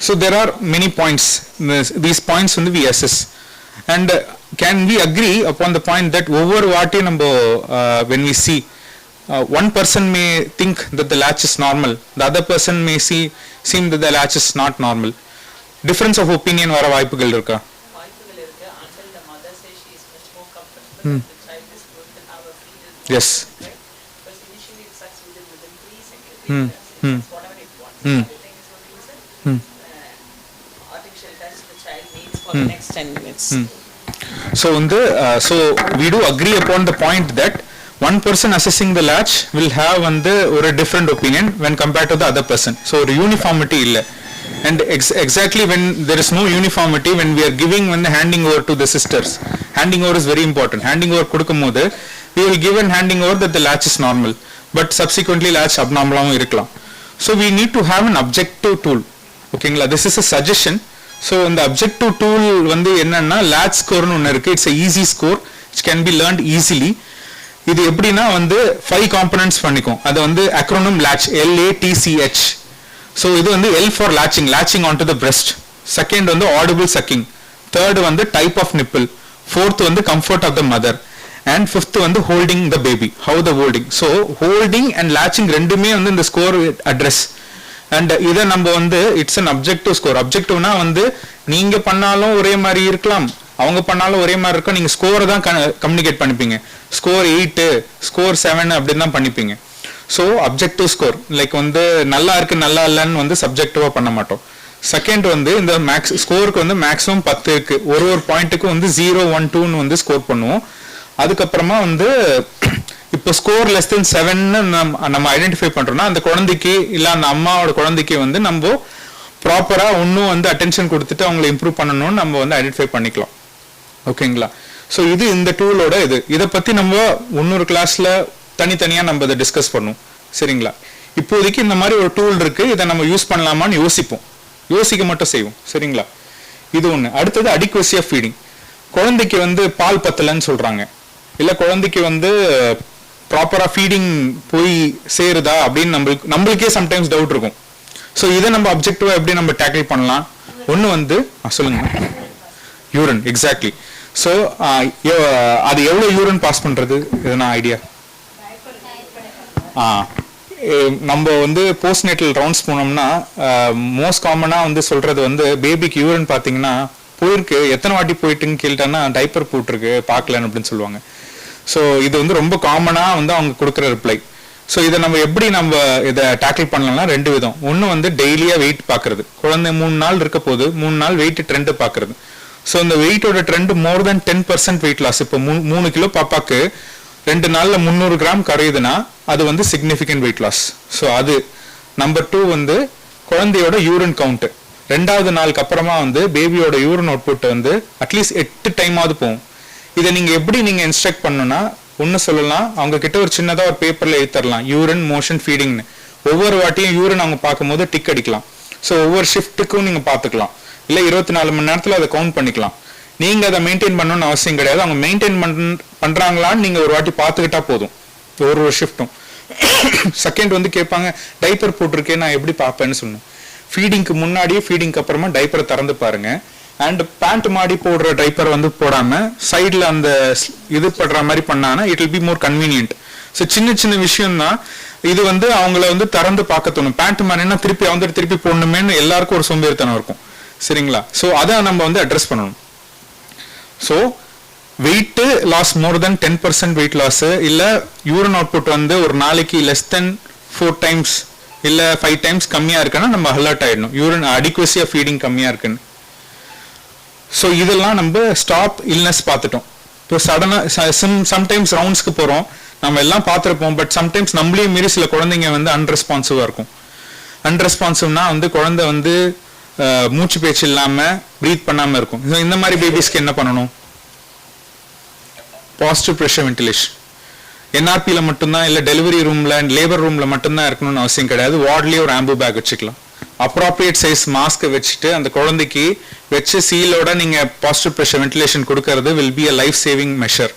So there are many points. These points வந்து we assess and can we agree upon the point that over vaati nambo when we see one person may think that the latch is normal, the other person may seem that the latch is not normal. Difference of opinion vara vaaipugal irukka? Vaaipugal irukku until the mother says she is much more comfortable the child is going to have a feed. Yes. Right? Because initially it sucks within 3 seconds. It's whatever it wants. Everything is what you said. Artificial touch the child needs for the next 10 minutes. So we do agree upon the point that one person assessing the latch will have a different opinion when compared to the other person. So uniformity illa, and exactly when there is no uniformity, when we are giving handing over to the sisters, handing over is very important. Handing over kudukumbodhu we will give and handing over that the latch is normal but subsequently latch abnormal ஆவும் இருக்கலாம். So we need to have an objective tool. ஓகேங்களா, this is a suggestion. So இந்த objective tool என்னன்னா latch score னு ஒன்று இருக்கு. It's a easy score which can be learned easily. இது எப்படின்னா வந்து 5 காம்பனன்ட்ஸ் பண்ணிக்கும். அது வந்து அக்ரோனிம் latch, LATCH. ஸோ இது வந்து L for latching onto the breast. Second வந்து audible sucking. தேர்ட் வந்து டைப் ஆஃப் நிப்பிள். ஃபோர்த் வந்து comfort of the mother. And fifth வந்து holding the baby, how the holding. So holding and latching ரெண்டுமே வந்து இந்த score address. And இதை நம்ம வந்து இட்ஸ் அன் அப்ஜெக்டிவ் ஸ்கோர். அப்ஜெக்டிவ்னா வந்து நீங்க பண்ணாலும் ஒரே மாதிரி இருக்கலாம், அவங்க பண்ணாலும் ஒரே மாதிரி இருக்கும். நீங்க ஸ்கோரை தான் கம்யூனிகேட் பண்ணிப்பீங்க. ஸ்கோர் 8, ஸ்கோர் 7 அப்படின்னு தான் பண்ணிப்பீங்க. ஸோ அப்ஜெக்டிவ் ஸ்கோர் லைக் வந்து நல்லா இருக்கு நல்லா இல்லைன்னு வந்து சப்ஜெக்டிவா பண்ண மாட்டோம். செகண்ட் வந்து இந்த மேக்ஸ் ஸ்கோருக்கு வந்து மேக்ஸிமம் 10 இருக்கு. ஒரு பாயிண்ட்டுக்கு வந்து 0, 1, 2ன்னு வந்து ஸ்கோர் பண்ணுவோம். அதுக்கப்புறமா வந்து இப்போ ஸ்கோர் லெஸ் தென் 7ன்னு நம்ம ஐடென்டிஃபை பண்றோம்னா அந்த குழந்தைக்கு இல்லை அந்த அம்மாவோட குழந்தைக்கு வந்து நம்ம ப்ராப்பரா இன்னும் வந்து அட்டென்ஷன் கொடுத்துட்டு அவங்களை இம்ப்ரூவ் பண்ணணும்னு நம்ம வந்து ஐடென்டிஃபை பண்ணிக்கலாம். ஓகேங்களா? ஸோ இது இந்த டூலோட இதை பத்தி நம்ம இன்னொரு கிளாஸ்ல தனித்தனியா நம்ம இதை டிஸ்கஸ் பண்ணுவோம். சரிங்களா? இப்போதைக்கு இந்த மாதிரி ஒரு டூல் இருக்கு, இதை நம்ம யூஸ் பண்ணலாமான்னு யோசிப்போம். யோசிக்க மட்டும் செய்வோம். சரிங்களா? இது ஒண்ணு. அடுத்தது அடிக்வசி ஆஃப் ஃபீடிங். குழந்தைக்கு வந்து பால் பத்தலன்னு சொல்றாங்க, இல்ல குழந்தைக்கு வந்து ப்ராப்பரா ஃபீடிங் போய் சேருதா அப்படின்னு நம்மளுக்கே சம்டைம்ஸ் டவுட் இருக்கும். ஸோ இதை நம்ம அப்ஜெக்டிவா எப்படி நம்ம டேக்கிள் பண்ணலாம்? ஒன்று வந்து சொல்லுங்க, யூரின். எக்ஸாக்ட்லி. ஸோ அது எவ்வளோ யூரின் பாஸ் பண்றது எதுனா ஐடியா? நம்ம வந்து போஸ்ட்நேட்டல் ரவுண்ட்ஸ் போனோம்னா மோஸ்ட் காமனா வந்து சொல்றது வந்து பேபிக்கு யூரின் பார்த்தீங்கன்னா போயிருக்கு, எத்தனை வாட்டி போயிட்டுன்னு கேட்டாங்கன்னா டைப்பர் போட்டிருக்கு பார்க்கலன்னு அப்படின்னு சொல்லுவாங்க. ஸோ இது வந்து ரொம்ப காமனா வந்து அவங்க கொடுக்குற ரிப்ளை. ஸோ இதை நம்ம எப்படி நம்ம இதை டேக்கிள் பண்ணலாம்னா 2 விதம். ஒன்று வந்து டெய்லியா வெயிட் பார்க்கறது. குழந்தை 3 நாள் இருக்க போது 3 நாள் வெயிட் ட்ரெண்ட் பார்க்கறது. ஸோ இந்த வெயிட்டோட ட்ரெண்ட் மோர் தென் 10% வெயிட் லாஸ். இப்போ 3 கிலோ பாப்பாக்கு 2 நாள்ல 300 கிராம் கரையுதுன்னா அது வந்து சிக்னிஃபிகண்ட் வெயிட் லாஸ். ஸோ அது நம்பர் 2 வந்து குழந்தையோட யூரின் கவுண்ட். 2வது நாளுக்கு அப்புறமா வந்து பேபியோட யூரின் அவுட்புட் வந்து அட்லீஸ்ட் 8 டைமாவது போகும். இதை நீங்க எப்படி நீங்க இன்ஸ்ட்ரக்ட் பண்ணணும்னா ஒன்னு சொல்லலாம், அவங்க கிட்ட ஒரு சின்னதா ஒரு பேப்பர்ல எழுத்தரலாம் யூரின் மோஷன் ஃபீடிங்னு. ஒவ்வொரு வாட்டியும் யூரின் அவங்க பார்க்கும்போது டிக் அடிக்கலாம். ஸோ ஒவ்வொரு ஷிஃப்ட்டுக்கும் நீங்க பார்த்துக்கலாம். இல்லை 24 மணி நேரத்தில் அதை கவுண்ட் பண்ணிக்கலாம். நீங்க அதை மெயின்டைன் பண்ணணும்னு அவசியம் கிடையாது. அவங்க மெயின்டைன் பண்றாங்களான்னு நீங்க ஒரு வாட்டி பார்த்துக்கிட்டா போதும் ஒரு ஷிஃப்ட்டும். செகண்ட் வந்து கேட்பாங்க, டைப்பர் போட்டிருக்கேன் நான் எப்படி பார்ப்பேன்னு சொன்னேன். ஃபீடிங்க்கு முன்னாடியே ஃபீடிங்க்கு அப்புறமா டைப்பரை திறந்து பாருங்க. அண்ட் பேண்ட் மாடி போடுற டைப்பர் வந்து போடாம சைட்ல அந்த இது படுற மாதிரி பண்ணானா it will be more convenient. So சின்ன சின்ன விஷயம் தான் இது வந்து அவங்கள வந்து திறந்து பார்க்க தோணும். பேண்ட் மாறினா திருப்பி போடணுமேன்னு எல்லாருக்கும் ஒரு சோம்பேறித்தனம் இருக்கும். சரிங்களா? ஸோ அதை நம்ம வந்து அட்ரஸ் பண்ணணும். ஸோ வெயிட் லாஸ் மோர் தென் 10% வெயிட் லாஸ், இல்லை யூரின் அவுட்புட் வந்து ஒரு நாளைக்கு லெஸ் தென் 4 டைம்ஸ் இல்லை 5 டைம்ஸ் கம்மியா இருக்குன்னா நம்ம அலர்ட் ஆயிடணும். யூரின் அடிக்வசி ஆஃப் ஃபீடிங் கம்மியா இருக்குன்னு. ஸோ இதெல்லாம் நம்ம ஸ்டாப் இல்னஸ் பார்த்துட்டோம். இப்போ சடனாக சம்டைம்ஸ் ரவுண்ட்ஸ்க்கு போகிறோம், நம்ம எல்லாம் பார்த்துருப்போம். பட் சம்டைம்ஸ் நம்மளையும் மீறி சில குழந்தைங்க வந்து அன்ரெஸ்பான்சிவாக இருக்கும். அன்ரெஸ்பான்சிவ்னா வந்து குழந்தை வந்து மூச்சு பேச்சு இல்லாமல் ப்ரீத் பண்ணாமல் இருக்கும். இந்த மாதிரி பேபிஸ்க்கு என்ன பண்ணணும்? Positive pressure ventilation. என்ஆர்பியில் மட்டும்தான் இல்லை டெலிவரி ரூமில் லேபர் ரூமில் மட்டும்தான் இருக்கணும்னு அவசியம் கிடையாது. வார்ட்லேயே ஒரு ஆம்பு பேக் வச்சுக்கலாம். அப்ராப்ரியேட் சைஸ் மாஸ்க்கை வச்சுட்டு அந்த குழந்தைக்கு வச்சு சீலோட நீங்கள் பாசிட்டிவ் ப்ரெஷர் வென்டிலேஷன் கொடுக்கறது will be a life saving measure.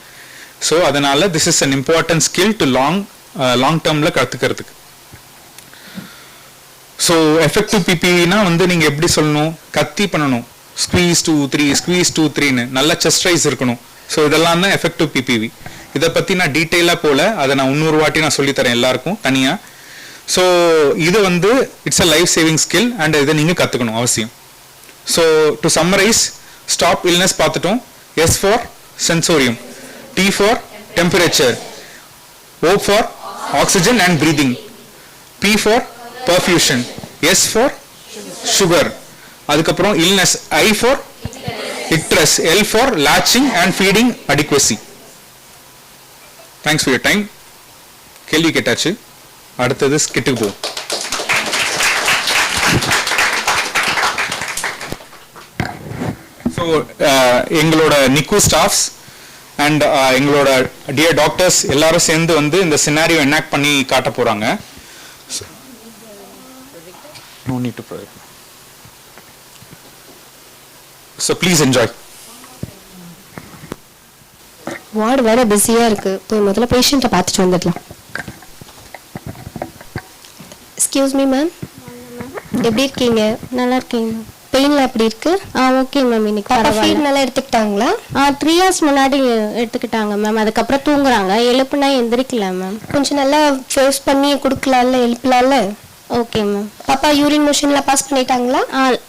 So அதனால this is an important skill to long டேர்மில் கற்றுக்கிறதுக்கு. ஸோ எஃபெக்டிவ் பிபினா வந்து நீங்கள் எப்படி சொல்லணும்? கத்தி பண்ணணும், ஸ்குவீஸ் 2-3 ஸ்குவீஸ் 2-3ன்னு நல்ல செஸ்ட் ரைஸ் இருக்கணும். ஸோ இதெல்லாம் தான் எஃபெக்டிவ் பிபிவி. இதை பற்றி நான் டீட்டெயிலாக போல, அதை நான் 300 வாட்டி நான் சொல்லித்தரேன் எல்லாருக்கும் தனியாக. ஸோ இது வந்து it's a life saving skill and இதை நீங்கள் கற்றுக்கணும் அவசியம். So to summarise, stop illness பார்த்துட்டோம். S for sensorium, T for temperature, O for oxygen and breathing, P for perfusion, S for sugar, அதுக்கப்புறம் illness, I for icterus, L for latching and feeding adequacy. Thanks for your time. கேள்வி கேட்டாச்சு, அடுத்தது ஸ்கிட்டுக்கு போவோம். So எங்களோட NICU staffs and எங்களோட dear doctors எல்லாரும் சேர்ந்து வந்து இந்த சினாரியோ எனாக்ட் பண்ணி காட்ட போறாங்க. No need to project. So please enjoy. Ward வேற பிஸியாக இருக்குது, போய் முதல்ல பேஷண்ட்டை பார்த்துட்டு வந்துடலாம். எக்ஸ்கியூஸ் மீ மேம், எப்படி இருக்கீங்க? நல்லா இருக்கீங்க. பெயின்லாம் எப்படி இருக்கு? ஓகே மேம், இன்னைக்கு ஃபீட் பரவாயில்ல. நல்லா எடுத்துக்கிட்டாங்களா? 3 இயர்ஸ் முன்னாடி எடுத்துக்கிட்டாங்க மேம். அதுக்கப்புறம் தூங்குறாங்க, எழுப்புனா எந்திரிக்கல மேம். கொஞ்சம் நல்லா ஃபோர்ஸ் பண்ணி கொடுக்கலாம்ல, எழுப்பலாம்ல? Okay ma'am. பாப்பா யூரின் மோஷன்லாம் பாஸ் பண்ணிட்டாங்களா?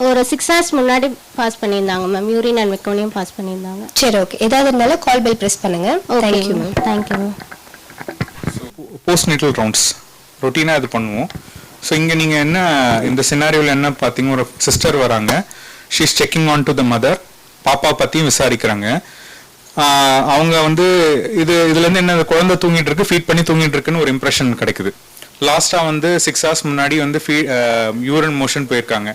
ஒரு 6 hours முன்னாடி பாஸ் பண்ணியிருந்தாங்க மேம். யூரின் அண்ட் மெக்கோனியம் பாஸ் பண்ணியிருந்தாங்க. சரி, ஓகே. ஏதாவது இருந்தாலும் கால் பெல் ப்ரெஸ் பண்ணுங்க. Okay thank you ma'am. Thank you ma'am. Post natal rounds ரொட்டீனாக இது பண்ணுவோம். ஸோ இங்கே நீங்கள் என்ன இந்த சினாரியோவில் என்ன பார்த்தீங்க, ஒரு சிஸ்டர் வராங்க, she is checking on to the mother, பாப்பா பற்றியும் விசாரிக்கிறாங்க. அவங்க வந்து இதுலேருந்து என்ன, குழந்தை தூங்கிட்டு இருக்கு, ஃபீட் பண்ணி தூங்கிட்டு இருக்குன்னு ஒரு இம்ப்ரெஷன் கிடைக்குது. லாஸ்ட்டாக வந்து 6 hours முன்னாடி வந்து யூரின் மோஷன் போயிருக்காங்க.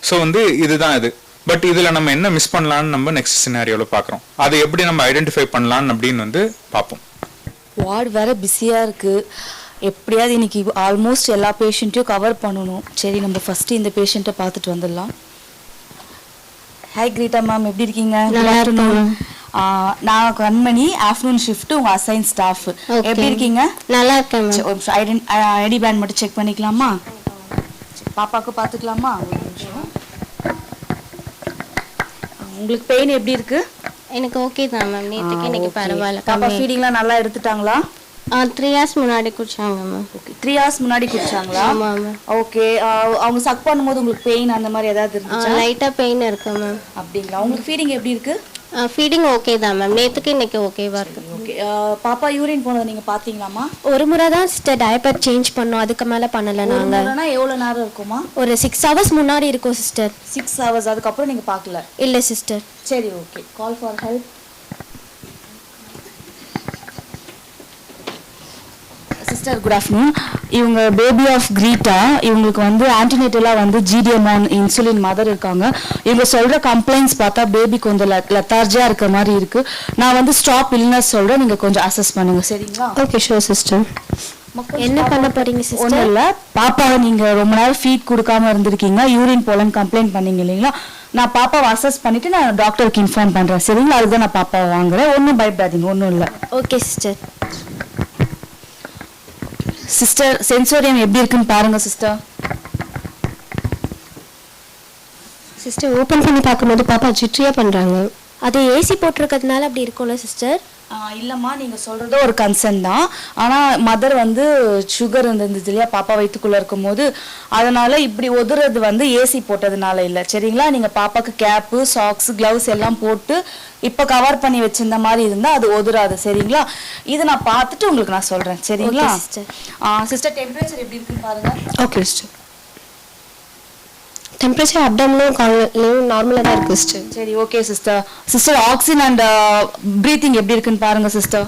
ஸோ வந்து இதுதான் இது. பட் இதில் நம்ம என்ன மிஸ் பண்ணலான்னு நம்ம நெக்ஸ்ட் சினாரியோவில் பார்க்குறோம். அதை எப்படி நம்ம ஐடென்டிஃபை பண்ணலான்னு அப்படின்னு வந்து பார்ப்போம். வார்டு வேற பிஸியாக இருக்குது. எப்படியாவது இன்னைக்கு ஆல்மோஸ்ட் எல்லா பேஷண்ட்டையும் கவர் பண்ணணும். சரி, நம்ம ஃபஸ்ட்டு இந்த பேஷண்ட்டை பார்த்துட்டு வந்துடலாம். ஹாய் கிரீட்டா மேம், எப்படி இருக்கீங்க? நல்லா இருக்கேன். நான் கண்மணி, ஆஃப்டர்நூன் ஷிஃப்ட், உங்கள் அசைன் ஸ்டாஃப். எப்படி இருக்கீங்க? நல்லா இருக்கேன் மேம். ஒரு நிமிஷம் ஐடி பேண்ட் மட்டும் செக் பண்ணிக்கலாமா? சரி, பாப்பாவுக்கு பார்த்துக்கலாமா? ஒரு நிமிஷம். உங்களுக்கு பெயின் எப்படி இருக்கு? எனக்கு ஓகே தான் மேம். நேற்றுக்கு இன்னைக்கு பரவாயில்ல. பாப்பா ஃபீடிங்லாம் நல்லா எடுத்துட்டாங்களா? 3 hours முன்னாடி குடிச்சாங்க மேம். ஓகே, 3 hours முன்னாடி குடிச்சாங்களா? ஆமாம் மேம். ஓகே, அவங்க சக் பண்ணும்போது உங்களுக்கு பெயின் அந்த மாதிரி ஏதாவது இருந்துச்சா? லைட்டாக பெயின் இருக்கு மேம். அப்படிங்களா? உங்களுக்கு ஃபீடிங் எப்படி இருக்கு? ஃபீடிங் ஓகே தான் மேம். நேற்றுக்கு இன்னைக்கு ஓகேவா இருக்கு. ஓகே, பாப்பா யூரின் போனதை நீங்கள் பார்த்தீங்களாமா? ஒரு முறை தான் சிஸ்டர் டயப்பர் சேஞ்ச் பண்ணோம், அதுக்கு மேலே பண்ணலை நாங்கள். இல்லைனா எவ்வளோ நேரம் இருக்குமா? ஒரு 6 hours முன்னாடி இருக்கும் சிஸ்டர். 6 hours, அதுக்கப்புறம் நீங்கள் பார்க்கல? இல்லை சிஸ்டர். சரி, okay. Call for help. Sister, good afternoon. இவங்க பேபி ஆஃப் கிரீட்டா. இவங்களுக்கு வந்து ஆன்டினேட்டலாக வந்து ஜிடிஎம்ஆன் இன்சுலின் மதர் இருக்காங்க. இவங்க சொல்கிற கம்ப்ளைண்ட்ஸ் பார்த்தா பேபி கொஞ்சம் லெத்தார்ஜியாக இருக்க மாதிரி இருக்குது. நான் வந்து ஸ்டாப் இல்னஸ் சொல்கிறேன், நீங்கள் கொஞ்சம் அசஸ் பண்ணுங்கள், சரிங்களா? Okay, sure sister. என்ன பண்ண போறீங்க சிஸ்டர்? ஒன்றும் இல்லை, பாப்பாவை நீங்கள் ரொம்ப நேரம் ஃபீட் கொடுக்காம இருந்திருக்கீங்க, யூரின் போலன்னு கம்ப்ளைண்ட் பண்ணீங்க இல்லைங்களா? நான் பாப்பாவை அசஸ் பண்ணிவிட்டு நான் டாக்டருக்கு இன்ஃபார்ம் பண்ணுறேன், சரிங்களா? அதுதான் நான் பாப்பாவை வாங்குறேன். ஒன்றும் பயப்படாதீங்க, ஒன்றும் இல்லை. Okay sister. சிஸ்டர், சென்சோரியம் எப்படி இருக்குன்னு பாருங்க சிஸ்டர். சிஸ்டர், ஓப்பன் பண்ணி பார்க்கும்போது பாப்பா ஜிட்ரியா பண்ணுறாங்க. அது ஏசி போட்டிருக்கிறதுனால அப்படி இருக்கும்ல சிஸ்டர்? இல்லைம்மா, நீங்கள் சொல்கிறது ஒரு கன்சர்ன் தான். ஆனால் மதர் வந்து சுகர் இருந்தது இல்லையா பாப்பா வயிற்றுக்குள்ளே இருக்கும்போது, அதனால் இப்படி ஒதுறது வந்து ஏசி போட்டதுனால இல்லை, சரிங்களா? நீங்கள் பாப்பாவுக்கு கேப்பு, சாக்ஸ், க்ளவுஸ் எல்லாம் போட்டு இப்போ கவர் பண்ணி வச்சிருந்த மாதிரி இருந்தால் அது ஒதுராது, சரிங்களா? இது நான் பார்த்துட்டு உங்களுக்கு நான் சொல்கிறேன், சரிங்களா? சிஸ்டர், டெம்பரேச்சர் எப்படி இருக்குன்னு பாருங்கள். Okay sister. டெம்பரேச்சர் அப்டம்லும் காலையும் நார்மலாக தான் இருக்குது சிஸ்டர். சரி, okay sister. Sister, oxygen and breathing எப்படி இருக்குன்னு பாருங்க சிஸ்டர்.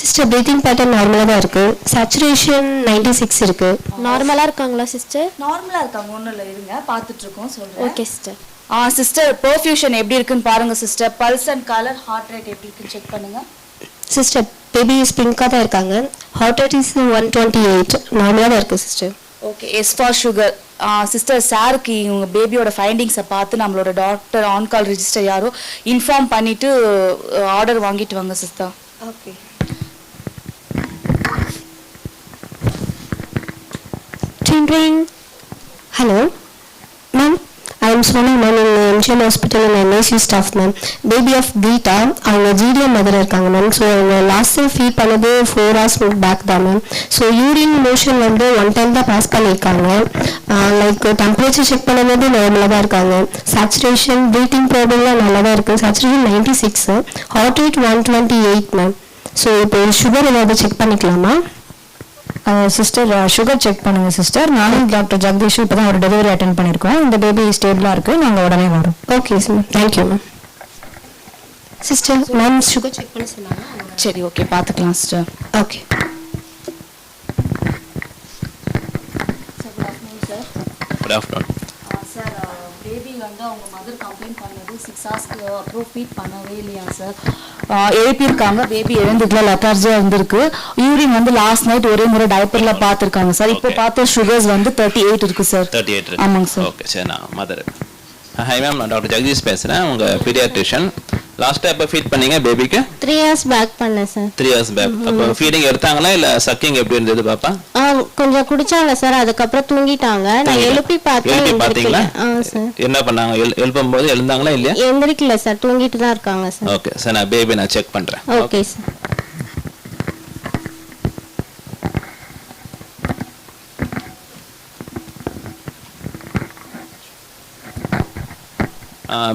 சிஸ்டர், ப்ரீத்திங் பேட்டர்ன் நார்மலாக தான் இருக்குது. சேச்சுரேஷன் 96 இருக்குது. நார்மலாக இருக்காங்களா சிஸ்டர்? நார்மலாக இருக்காங்க, ஒன்றும் இல்லை, இருங்க பார்த்துட்ருக்கோம், சொல்கிறேன். Okay sister. சிஸ்டர், பெர்ஃபியூஷன் எப்படி இருக்குன்னு பாருங்க sister. Pulse and colour, heart rate எப்படி இருக்குன்னு செக் பண்ணுங்க. சிஸ்டர், பேபி பிங்காக தான் இருக்காங்க. ஹார்ட் ரேட் இஸ் 128, நார்மலாக தான் இருக்குது sister. Okay, S for sugar. Sister, சாருக்கு இவங்க பேபியோட ஃபைண்டிங்ஸை பார்த்து நம்மளோட டாக்டர் ஆன் கால் ரிஜிஸ்டர் யாரோ இன்ஃபார்ம் பண்ணிவிட்டு ஆர்டர் வாங்கிட்டு வாங்க சிஸ்டர். ஓகே. ட்ரிங். Hello ma'am, I am Sonu ma'am in MGM Hospital in NICU staff ma'am. Baby of Greta, அவங்க GDM மதர் இருக்காங்க மேம். ஸோ அவங்க லாஸ்ட் ஃபீட் பண்ணது 4 hours பேக் தான் மேம். ஸோ யூரின் மோஷன் வந்து 1 time தான் பாஸ் பண்ணியிருக்காங்க. Like temperature check பண்ணும்போது நார்மலாக தான் இருக்காங்க. சேச்சுரேஷன், ப்ரீத்திங் ப்ராப்ளம்லாம் நல்லா தான் இருக்குது. Saturation 96, heart rate 128 ma'am. So இப்போ சுகர் ஏதாவது செக் பண்ணிக்கலாமா? சிஸ்டர், சுகர் செக் பண்ணுங்க சிஸ்டர். நானும் டாக்டர் ஜெகதீஷ் இப்போ தான் ஒரு டெலிவரி அட்டென்ட் பண்ணியிருக்கோம். இந்த பேபி ஸ்டேபிளாக இருக்குது, நாங்கள் உடனே வரோம். Okay sir, thank you ma'am. Sister, ma'am sugar check பண்ண சொன்னாங்க. சரி, ஓகே, பார்த்துக்கலாம் sister. Okay. Good afternoon sir. Good afternoon. Sir, baby வந்து அவங்க அவங்க மதர் கம்ப்ளைண்ட் பண்ணது 6 ஹவர்ஸ்க்கு அப்புறம் ஃபீட் பண்ணவே இல்லையா சார். எழுப்பியிருக்காங்க, பேபி எழுந்துக்கல, லெத்தார்ஜியாக இருந்திருக்கு. யூரின் வந்து லாஸ்ட் நைட் ஒரே முறை டைப்பர்ல பார்த்துருக்காங்க சார். இப்போ பார்த்த சுகர்ஸ் வந்து 38 இருக்கு சார். 38 இருக்கு. ஆமாங்க சார். ஓகே சரி, நான் மதர். ஹாய் மேம், நான் டாக்டர் ஜெகதீஷ் பேசுகிறேன், உங்கள் பீடியாட்ரிஷியன். லாஸ்ட்டாக எப்போ ஃபீட் பண்ணீங்க பேபிக்கு? 3 years பேக் பண்ணேன் சார். 3 years back. அப்போ ஃபீடிங் எடுத்தாங்களா இல்லை சக்கிங் எப்படி இருந்தது பாப்பா? கொஞ்சம் குடிச்சாங்க சார், அதுக்கப்புறம் தூங்கிட்டாங்க. நான் எழுப்பி பார்த்தேன். பார்த்தீங்களா? சார் என்ன பண்ணாங்க? எழுப்பும் போது எழுந்தாங்களா இல்லையா? எந்திரிக்கல சார், தூங்கிட்டு தான் இருக்காங்க சார். ஓகே சார், நான் பேபி நான் செக் பண்ணுறேன். Okay sir.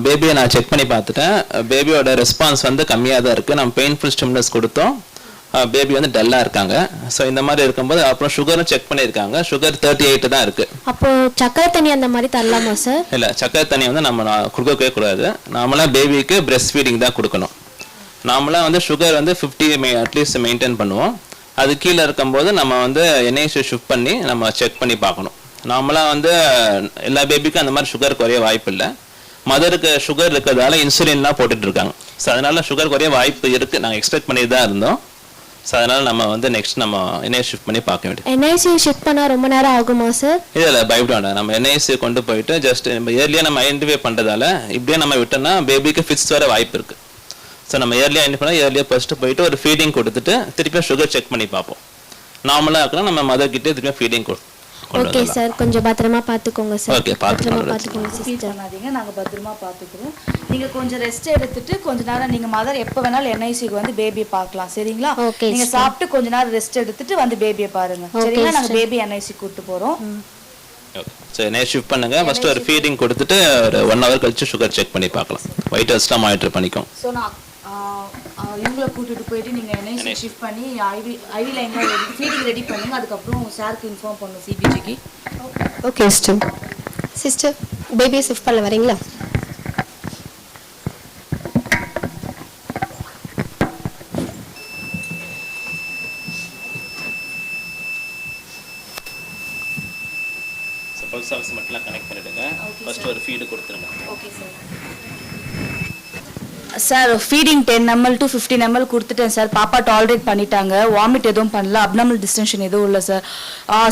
பேபியை நான் செக் பண்ணி பார்த்துட்டேன். பேபியோட ரெஸ்பான்ஸ் வந்து கம்மியாக தான் இருக்குது. நம்ம பெயின்ஃபுல் ஸ்டிமுலஸ் கொடுத்தோம், பேபி வந்து டல்லாக இருக்காங்க. ஸோ இந்த மாதிரி இருக்கும்போது அப்புறம் சுகரும் செக் பண்ணியிருக்காங்க. சுகர் 38 தான் இருக்குது. அப்போ சக்கரை தண்ணி அந்த மாதிரி தரலாமா சார்? இல்லை, சக்கரை தண்ணி வந்து நம்ம கொடுக்கவே கூடாது. நாமளாக பேபிக்கு பிரெஸ்ட் ஃபீடிங் தான் கொடுக்கணும். நாமளாக வந்து சுகர் வந்து 50 அட்லீஸ்ட் மெயின்டைன் பண்ணுவோம். அது கீழே இருக்கும்போது நம்ம வந்து என்ஐசி ஷிஃப்ட் பண்ணி நம்ம செக் பண்ணி பார்க்கணும். நாமளாக வந்து எல்லா பேபிக்கும் அந்த மாதிரி சுகர் குறைய வாய்ப்பு இல்லை. மதருக்கு சுகர் இருக்கிறதால இன்சுலின்லாம் போட்டுட்டு இருக்காங்க. ஸோ அதனால சுகர் குறைய வாய்ப்பு இருக்குது, நாங்கள் எக்ஸ்பெக்ட் பண்ணி தான் இருந்தோம். ஸோ அதனால நம்ம வந்து நெக்ஸ்ட் நம்ம என்ஐசி ஷிஃப்ட் பண்ணி பார்க்க வேண்டியது. என்ஐசி ஷிஃப்ட் பண்ணால் ரொம்ப நேரம் ஆகுமா சார்? இல்லை பயப்பட வேண்டாம். நம்ம என்ஐசி கொண்டு போயிட்டு ஜஸ்ட் நம்ம ஏர்லியாக நம்ம ஐடென்டிஃபை பண்ணுறதால இப்படியே நம்ம விட்டோம்னா பேபிக்கு ஃபிட்ஸ் வர வாய்ப்பு இருக்குது. ஸோ நம்ம ஏர்லியாக ஐடென்டிஃபை பண்ணால் ஏர்லியாக ஃபஸ்ட்டு போயிட்டு ஒரு ஃபீடிங் கொடுத்துட்டு திருப்பியும் சுகர் செக் பண்ணி பார்ப்போம். நார்மலாக இருக்கலாம் நம்ம மதர்கிட்டே திருப்பியும் ஃபீடிங் ஓகே சார், கொஞ்சம் பத்திரமா பார்த்துக்கோங்க சார். ஓகே, பார்த்துக்கோங்க ஃபீட் பண்ணாதீங்க, நாங்கள் பத்திரமா பார்த்துக்குறோம். நீங்கள் கொஞ்சம் ரெஸ்ட் எடுத்துட்டு கொஞ்ச நேரம் நீங்கள் மதர் எப்போ வேணாலும் என்ஐசிக்கு வந்து பேபியை பார்க்கலாம், சரிங்களா? ஓகே. நீங்கள் சாப்பிட்டு கொஞ்ச நேரம் ரெஸ்ட் எடுத்துட்டு வந்து பேபியை பாருங்க, சரிங்களா? நாங்கள் பேபி என்ஐசி கூப்பிட்டு போகிறோம். சரி, நைட் ஷிஃப்ட் பண்ணுங்க. ஃபர்ஸ்ட் ஒரு ஃபீடிங் கொடுத்துட்டு ஒரு 1 hour கழிச்சு சுகர் செக் பண்ணி பார்க்கலாம். வைட் ஹெல்த்லாம் மானிட்டர் பண்ணிக்கும். ஸோ நான் இவங்களை கூட்டிட்டு போயிட்டு நீங்கள் என்ஐசி ஷிஃப்ட் பண்ணி ஐவி லைனில் ஃபீடிங் ரெடி பண்ணுங்க. அதுக்கப்புறம் சாருக்கு இன்ஃபார்ம் பண்ணணும், சிபிஜிக்கு. ஓகே சிஸ்டர் பேபியை ஷிஃப்ட் பண்ண வரீங்களா? பல்ஸ் ஆக்ஸ் மட்டும் கனெக்ட் பண்ணிடுங்க. ஃபர்ஸ்ட் ஒரு ஃபீடு கொடுத்துருங்க. Okay sir. Sir feeding 10 ml to 15 ml கொடுத்துட்டேன் சார். பாப்பா டாலரேட் பண்ணிட்டாங்க, வாமிட் எதுவும் பண்ணல, அப்னாமல் டிஸ்டென்ஷன் எதுவும் இல்லை சார்.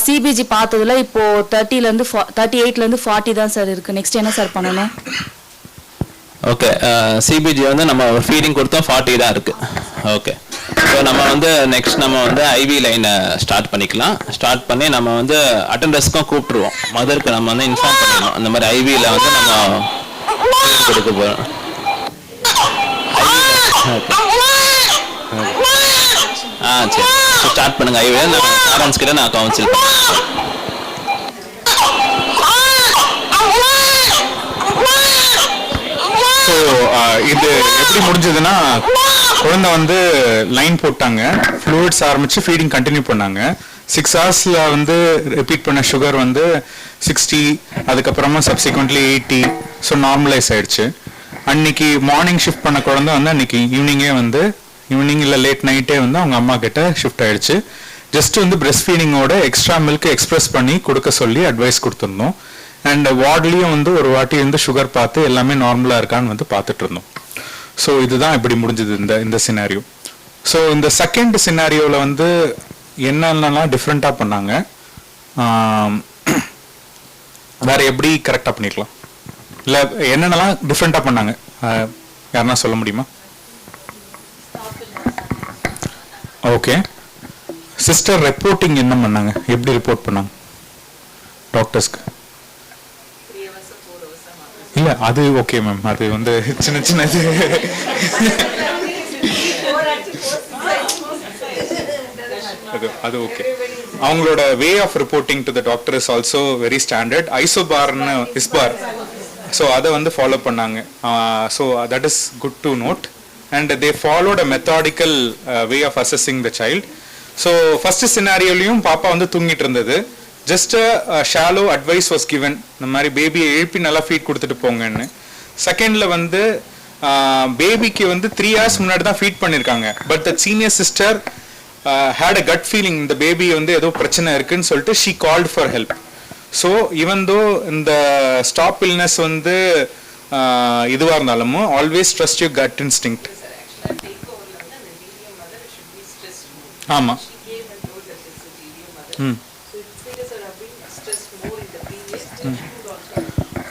சிபிஜி பார்த்ததுல இப்போ 38லேருந்து 40 தான் சார் இருக்குது. நெக்ஸ்ட் என்ன சார் பண்ணணும்? ஓகே, சிபிஜி வந்து நம்ம ஃபீடிங் கொடுத்தோம் 40 தான் இருக்குது. ஓகே, ஸோ நம்ம வந்து நெக்ஸ்ட் நம்ம வந்து ஐவி லைனை ஸ்டார்ட் பண்ணிக்கலாம். ஸ்டார்ட் பண்ணி நம்ம வந்து அட்டெண்டர்ஸ்க்கும் கூப்பிட்டுருவோம். மதருக்கு நம்ம வந்து இன்ஃபார்ம் பண்ணிடணும், அந்த மாதிரி ஐவியில் வந்து நம்ம கொடுக்க போகிறோம். சரி, ஸ்டார்ட் பண்ணுங்க. ஐவியை நான் பேரண்ட்ஸ் கிட்ட நான் கவுன்சில் பண்ணுறேன். ஸோ இது எப்படி முடிஞ்சதுன்னா, குழந்தை வந்து லைன் போட்டாங்க, ஃப்ளூயிட்ஸ் ஆரம்பிச்சு ஃபீடிங் கண்டினியூ பண்ணாங்க. 6 hours வந்து ரிப்பீட் பண்ண சுகர் வந்து 60, அதுக்கப்புறமா சப்சிக்வெண்ட்லி 80. ஸோ நார்மலைஸ் ஆயிடுச்சு. அன்னைக்கு மார்னிங் ஷிஃப்ட் பண்ண குழந்தை வந்து அன்னைக்கு ஈவினிங் இல்லை லேட் நைட்டே வந்து அவங்க அம்மா கிட்ட ஷிஃப்ட் ஆயிடுச்சு. ஜஸ்ட் வந்து பிரெஸ்ட் ஃபீடிங்கோட எக்ஸ்ட்ரா மில்க் எக்ஸ்பிரஸ் பண்ணி கொடுக்க சொல்லி அட்வைஸ் கொடுத்துருந்தோம். அண்ட் வார்ட்லேயும் வந்து ஒரு வாட்டி வந்து சுகர் பார்த்து எல்லாமே நார்மலாக இருக்கான்னு வந்து பார்த்துட்டு இருந்தோம். ஸோ இதுதான் இப்படி முடிஞ்சது இந்த சினாரியோ. ஸோ இந்த செகண்ட் சினாரியோவில் வந்து என்னென்னலாம் டிஃப்ரெண்ட்டாக பண்ணாங்க, வேற எப்படி கரெக்டாக பண்ணிக்கலாம், இல்லை என்னென்னலாம் டிஃப்ரெண்ட்டாக பண்ணாங்க, யாருன்னா சொல்ல முடியுமா? ஓகே, சிஸ்டர் ரிப்போர்ட்டிங் என்ன பண்ணாங்க, எப்படி ரிப்போர்ட் பண்ணாங்க டாக்டர்ஸ்க்கு? இல்லை அது ஓகே மேம், அது வந்து சின்ன அது ஓகே. அவங்களோட way of reporting to the doctor is also very standard. ஐசோபார்னு இஸ்பார், ஸோ அதை வந்து ஃபாலோ பண்ணாங்க. So that is good to note. And they followed a methodical way of assessing the child. So first சினாரியோலையும் பாப்பா வந்து தூங்கிட்டு இருந்தது. Just shallow advice was given, இந்த மாதிரி பேபியை எழுப்பி நல்லா ஃபீட் கொடுத்துட்டு போங்கன்னு. செகண்ட்ல வந்து பேபிக்கு வந்து 3 hours முன்னாடி தான் ஃபீட் பண்ணியிருக்காங்க. But the senior sister had a gut feeling, இந்த பேபி வந்து ஏதோ பிரச்சனை இருக்குன்னு சொல்லிட்டு she called for help. So even though இந்த ஸ்டாப் இல்னஸ் வந்து இதுவாக இருந்தாலும் always trust your gut instinct. ஆமாம்.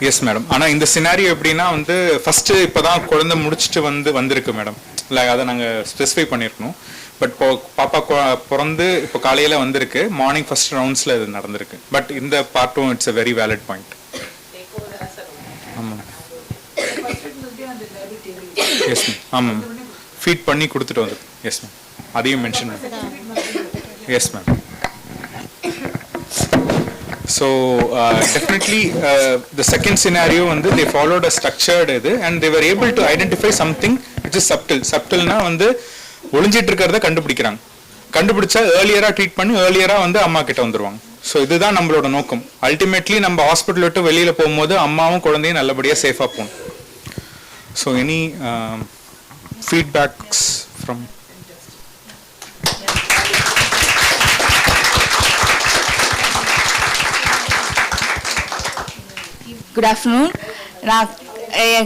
Yes madam. ஆனால் இந்த சினாரியோ எப்படின்னா வந்து ஃபர்ஸ்ட் இப்போதான் குழந்தை முடிச்சுட்டு வந்திருக்கு மேடம். இல்லை அதை நாங்கள் ஸ்பெசிஃபை பண்ணியிருக்கணும். பட் இப்போ பாப்பா பிறந்து இப்போ காலையில் வந்திருக்கு. மார்னிங் ஃபர்ஸ்ட் ரவுண்ட்ஸில் இது நடந்திருக்கு. பட் இந்த பார்ட்டும் it's a very valid point. ஆமாம். Yes ma'am. ஆமாம். ஃபீட் பண்ணி கொடுத்துட்டு வந்தது. Yes ma'am. அதையும் மென்ஷன் பண்ணேன். Yes ma'am. So definitely the second scenario வந்து they followed a structured இது and they were able to identify something which is subtle. Subtleனா வந்து ஒளிஞ்சிட்டு இருக்கிறத கண்டுபிடிக்கிறாங்க. கண்டுபிடிச்சா ஏர்லியரா ட்ரீட் பண்ணி ஏர்லியரா வந்து அம்மா கிட்ட வந்துருவாங்க. ஸோ இதுதான் நம்மளோட நோக்கம். அல்டிமேட்லி நம்ம ஹாஸ்பிட்டல் விட்டு வெளியில போகும்போது அம்மாவும் குழந்தையும் நல்லபடியா சேஃபா போகணும். So any feedbacks from Good afternoon. நான்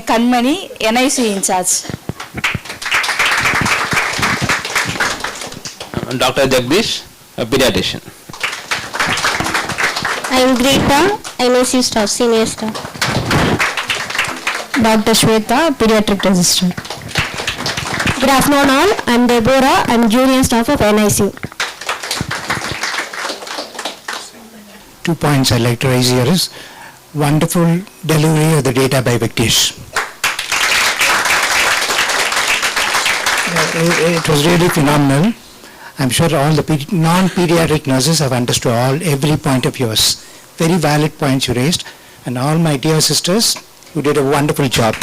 Kanmani, NIC incharge. Dr. Jagdish, a pediatrician. I am Greta, NIC staff, senior staff. Dr. Shweta, pediatric assistant. Good afternoon all, I am Deborah, I am junior staff of NIC. 2 points I'd like to raise here is wonderful delivery of the data by Vignesh. It was really phenomenal. I'm sure all the non-pediatric nurses have understood every point of yours. Very valid points you raised. And all my dear sisters, you did a wonderful job.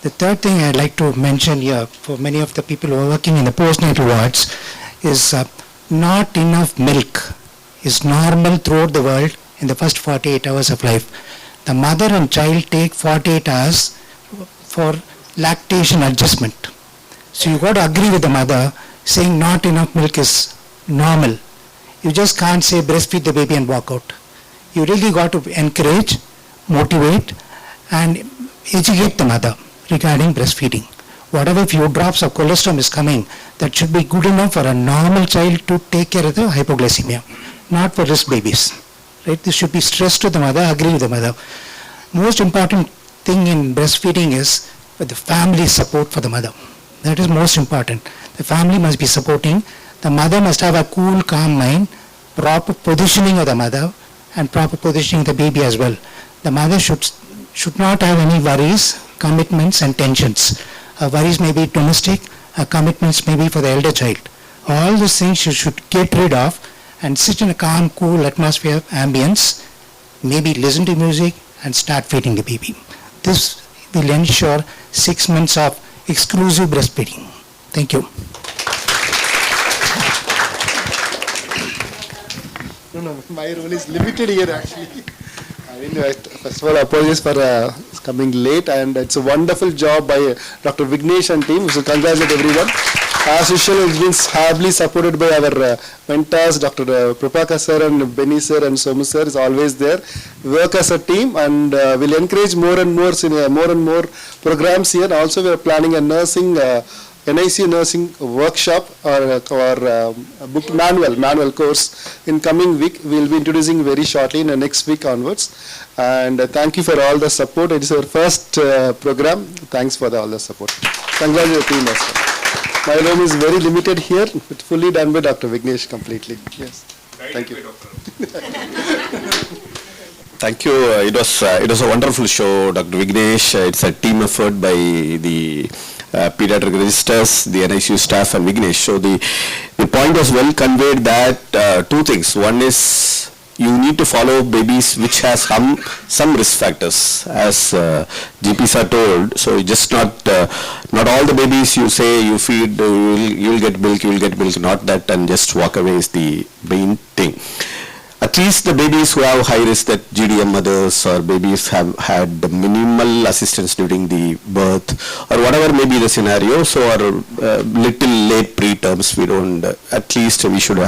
The third thing I'd like to mention here for many of the people who are working in the postnatal wards is not enough milk is normal throughout the world in the first 48 hours of life. The mother and child take 48 hours for lactation adjustment. So you got to agree with the mother saying not enough milk is normal. You just can't say breastfeed the baby and walk out. You really got to encourage, motivate and educate the mother regarding breastfeeding. Whatever few drops of cholesterol is coming, that should be good enough for a normal child to take care of the hypoglycemia, not for risk babies. Right? This should be stressed to the mother, agree with the mother. Most important thing in breastfeeding is the family support for the mother. That is most important. The family must be supporting. The mother must have a cool, calm mind, proper positioning of the mother and proper positioning of the baby as well. The mother should not have any worries, commitments and tensions. Worries may be domestic, commitments may be for the elder child. All those things you should get rid of and sit in a calm, cool atmosphere, ambience, maybe listen to music and start feeding the baby. This will ensure 6 months of exclusive breastfeeding. Thank you. No, my role is limited here actually. First of all, apologies for coming late, and it's a wonderful job by Dr. Vignesh and team. So congratulate everyone. As usual, it's been heavily supported by our mentors, Dr. Prabhakar sir and Benny sir and Somu sir is always there. We work as a team and we'll encourage more and more programs here. Also, we are planning a NIC nursing workshop or book manual course in coming week. We'll be introducing very shortly in the next week onwards. And thank you for all the support. It is our first program. Thanks for all the support. Congratulations team as well. My role is very limited here, but fully done by Dr. Vignesh completely. Yes. Thank you. Thank you. It was a wonderful show, Dr. Vignesh. It's a team effort by the pediatric registers, the NICU staff and Vignesh. So the point was well conveyed that two things. One is you need to follow babies which has some risk factors, as GPs are told. So just not all the babies you say you feed, you'll get milk, not that, and just walk away is the main thing. At least the babies who have high risk, that GDM mothers or babies have had the minimal assistance during the birth or whatever may be the scenario, so are little late preterms, we don't, at least we should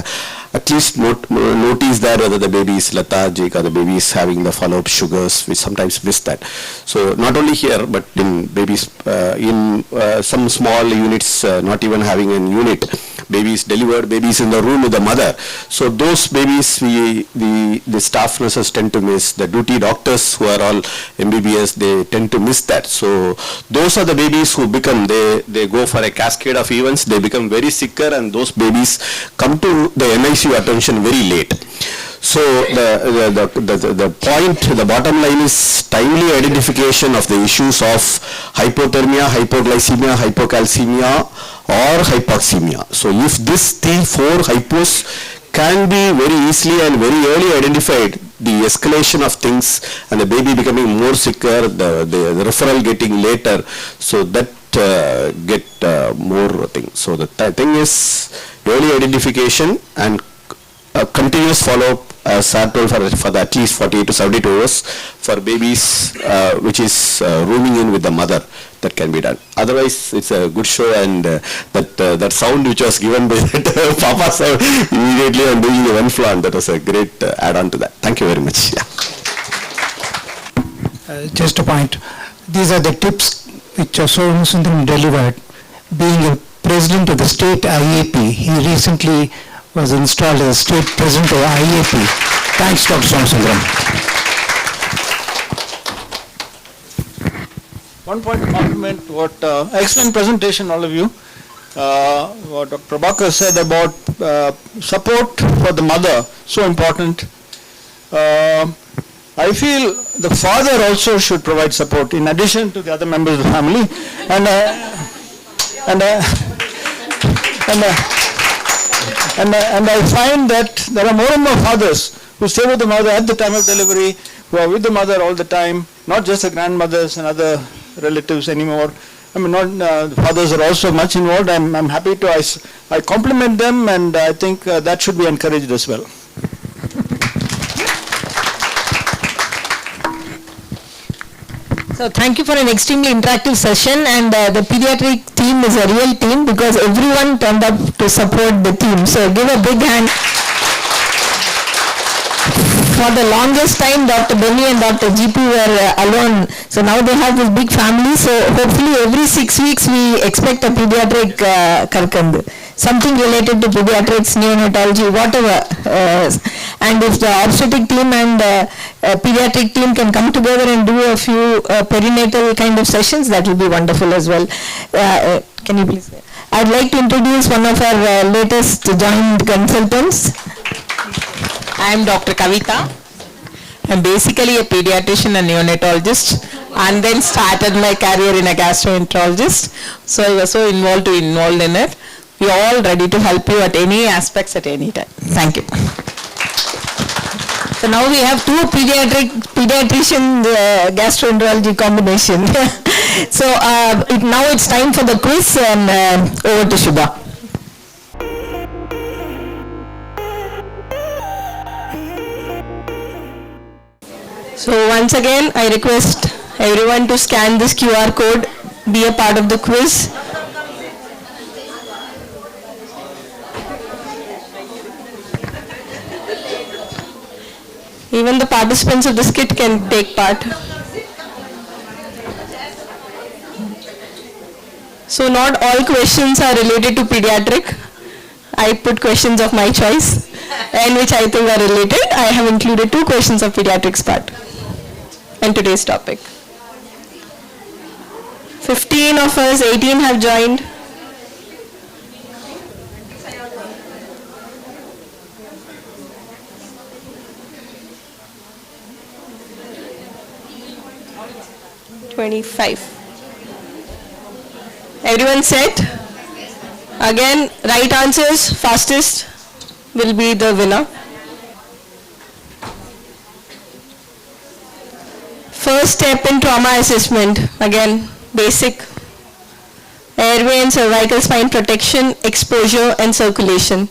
at least notice that whether the baby is lethargic or the baby is having the follow-up sugars. We sometimes miss that. So not only here, but in babies, in some small units, not even having a unit, babies delivered, babies in the room with the mother. So those babies, the staff nurses tend to miss. The duty doctors who are all MBBS, they tend to miss that. So those are the babies who become, they go for a cascade of events, they become very sicker, and those babies come to the NICU attention very late. So the point, the bottom line is timely identification of the issues of hypothermia, hypoglycemia, hypocalcemia or hypoxemia. So if these 3-4 hypos can be very easily and very early identified, the escalation of things and the baby becoming more sicker, the referral getting later, so that get more thing. So the thing is early identification and continuous follow-up, as Sir told, for the at least 48 to 72 hours for babies which is rooming in with the mother, that can be done. Otherwise, it's a good show, and that sound which was given by that Papa sound immediately on doing the one flan, that was a great add-on to that. Thank you very much. Yeah. Just a point. These are the tips which Somasundram delivered. Being a president of the state IAP, he recently was installed as state president of IAP. Thanks, Dr. Somasundram. One point to compliment what excellent presentation, all of you. What Dr. Prabhakar said about support for the mother, so important. I feel the father also should provide support in addition to the other members of the family, and I find that there are more and more fathers who stay with the mother at the time of delivery, who are with the mother all the time, not just the grandmothers and other relatives anymore. I mean, not fathers are also much involved. I'm happy to, I compliment them, and I think that should be encouraged as well. So thank you for an extremely interactive session, and the pediatric team is a real team because everyone turned up to support the team. So give a big hand. For the longest time, Dr. Benny and Dr. GP were alone. So now they have this big family. So hopefully every 6 weeks we expect a pediatric Karkand. Something related to pediatrics, neonatology, whatever. And if the obstetric team and pediatric team can come together and do a few perinatal kind of sessions, that will be wonderful as well. Can you please? I'd like to introduce one of our latest joint consultants. I am Dr. Kavita. I'm basically a pediatrician and neonatologist, and then started my career in a gastroenterologist. So I was so involved in it. We are all ready to help you at any aspects at any time. Thank you. So now we have two pediatrician gastroenterology combination. So now it's time for the quiz, and over to Shubha. So once again, I request everyone to scan this QR code, be a part of the quiz. Even the participants of the skit can take part. So not all questions are related to pediatric. I put questions of my choice and which I think are related. I have included 2 questions of pediatrics part and today's topic. 15 of us, 18 have joined. Everyone set? Again, right answers, fastest will be the winner. First step in trauma assessment, again, basic. Airway and cervical spine protection, exposure and circulation.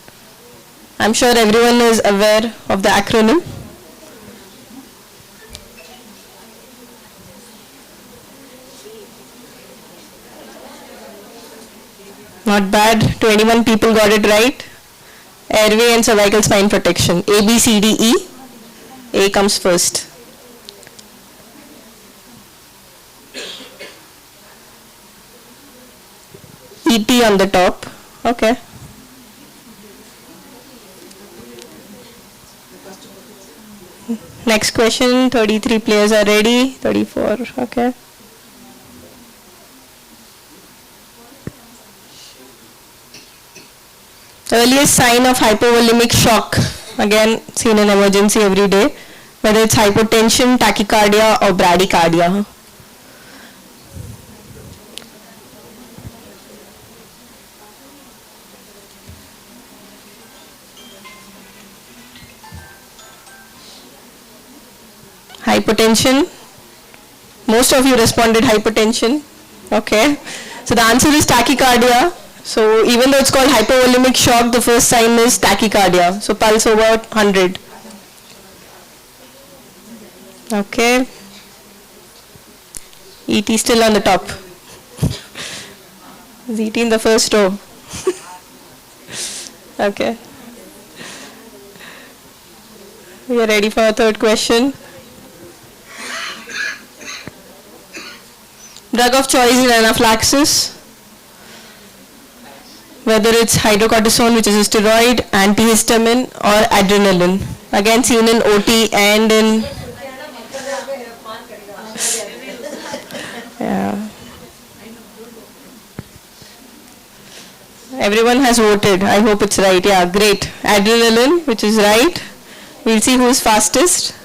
I'm sure everyone is aware of the acronym. Not bad, 21 people got it right. airway and cervical spine protection. A, B, C, D, E. A comes first. ET on the top. Okay. Next question. 33 players are ready. 34. Okay. Earliest sign of hypovolemic shock, again seen in emergency every day, whether it's hypotension, tachycardia or bradycardia. Hypotension. Most of you responded hypotension. Okay. So the answer is tachycardia. So even though it's called hypovolemic shock, the first sign is tachycardia. So pulse over 100. Okay. ET still on the top. Is ET in the first row? Okay. We are ready for our third question. Drug of choice in anaphylaxis. Whether it's hydrocortisone, which is a steroid, antihistamine or adrenaline. Again seen in OT and in... Yeah. Everyone has voted. I hope it's right. Yeah, great. Adrenaline, which is right. We'll see who's fastest.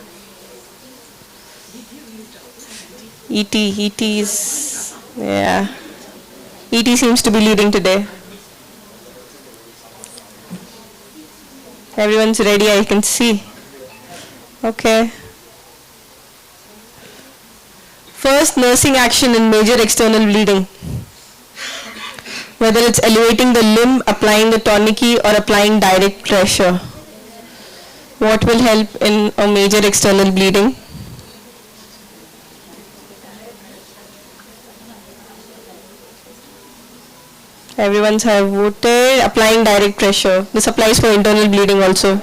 ET is... Yeah. ET seems to be leading today. Everyone's ready, I can see. Okay. First, nursing action in major external bleeding. Whether it's elevating the limb, applying the tourniquet or applying direct pressure. What will help in a major external bleeding? Everyone's have voted. Applying direct pressure. This applies for internal bleeding also.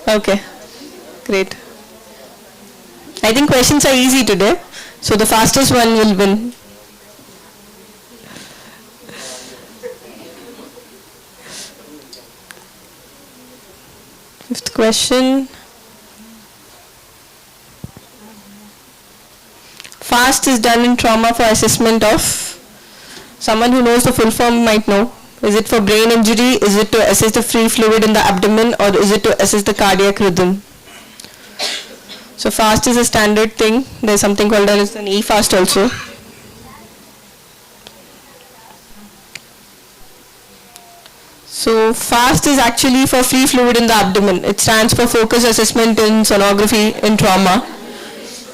Okay, great. I think questions are easy today, so the fastest one will win. Fifth question. FAST is done in trauma for assessment of... Someone who knows the full form might know. Is it for brain injury? Is it to assess the free fluid in the abdomen? Or is it to assess the cardiac rhythm? So FAST is a standard thing. There's something called as an E-FAST also. So FAST is actually for free fluid in the abdomen. It stands for focus assessment in sonography in trauma.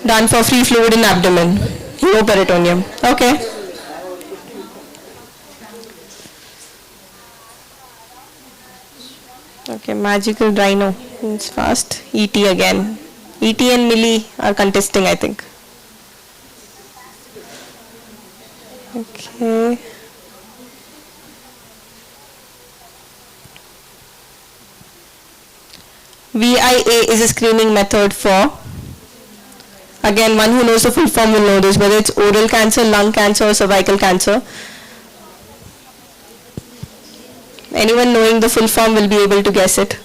Done for free fluid in abdomen. Hemoperitoneum. Okay. Okay, magical rhino. It's fast. ET again. ET and Millie are contesting, I think. Okay. VIA is a screening method for, again, one who knows the full form will know this, whether it's oral cancer, lung cancer or cervical cancer. Anyone knowing the full form will be able to guess it.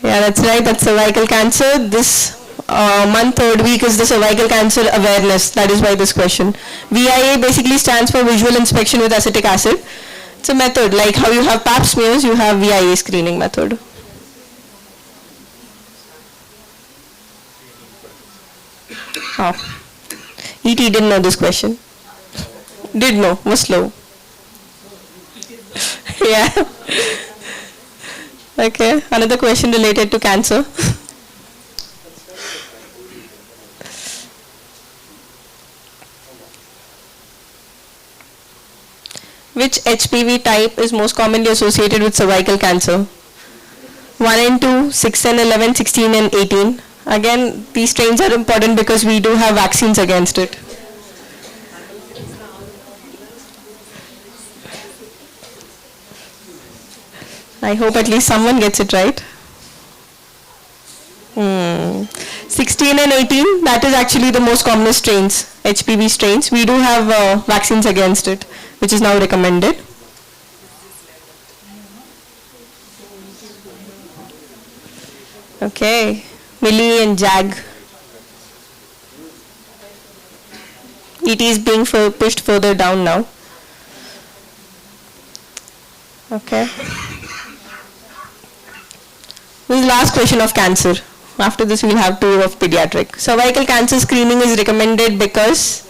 Yeah, that's right, that's cervical cancer. This month, third week is the cervical cancer awareness. That is why this question. VIA basically stands for visual inspection with acetic acid. It's a method, like how you have pap smears, you have VIA screening method. Oh. ET didn't know this question. Did know, was slow. Yeah. Okay, another question related to cancer. Which HPV type is most commonly associated with cervical cancer? 1 and 2, 6 and 11, 16 and 18. Again, these strains are important because we do have vaccines against it. I hope at least someone gets it right. 16 and 18, that is actually the most common strains, HPV strains. We do have vaccines against it, which is now recommended. Okay, Millie and Jag. ET is being pushed further down now. Okay. This is the last question of cancer. After this, we'll have 2 of pediatric. Cervical cancer screening is recommended because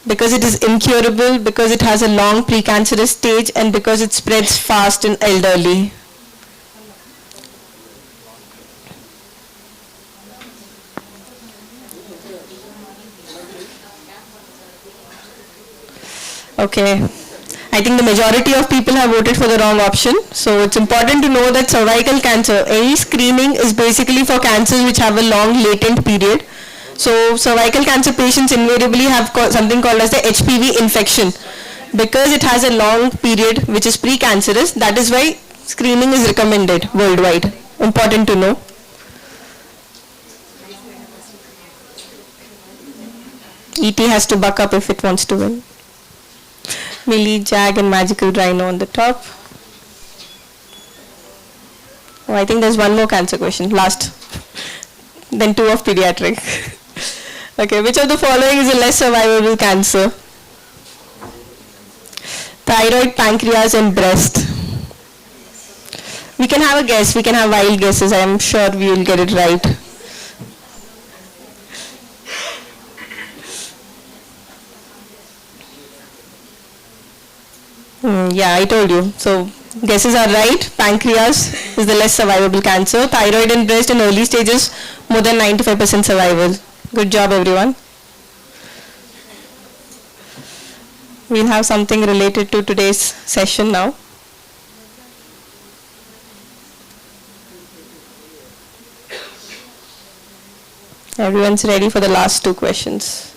it is incurable, because it has a long precancerous stage, and because it spreads fast in elderly. Okay. I think the majority of people have voted for the wrong option. So it's important to know that cervical cancer, any screening is basically for cancers which have a long latent period. So cervical cancer patients invariably have something called as the HPV infection. Because it has a long period which is precancerous, that is why screening is recommended worldwide. Important to know. ET has to buck up if it wants to win. Millie, Jag and Magical Rhino on the top. Oh, I think there's one more cancer question, last. Then 2 of pediatric. Okay, which of the following is a less survivable cancer? Thyroid, pancreas and breast. We can have a guess, we can have wild guesses. I am sure we will get it right. Yeah, I told you. So guesses are right. Pancreas is the less survivable cancer. Thyroid and breast in early stages, more than 95% survival. Good job, everyone. We'll have something related to today's session now. Everyone's ready for the last 2 questions.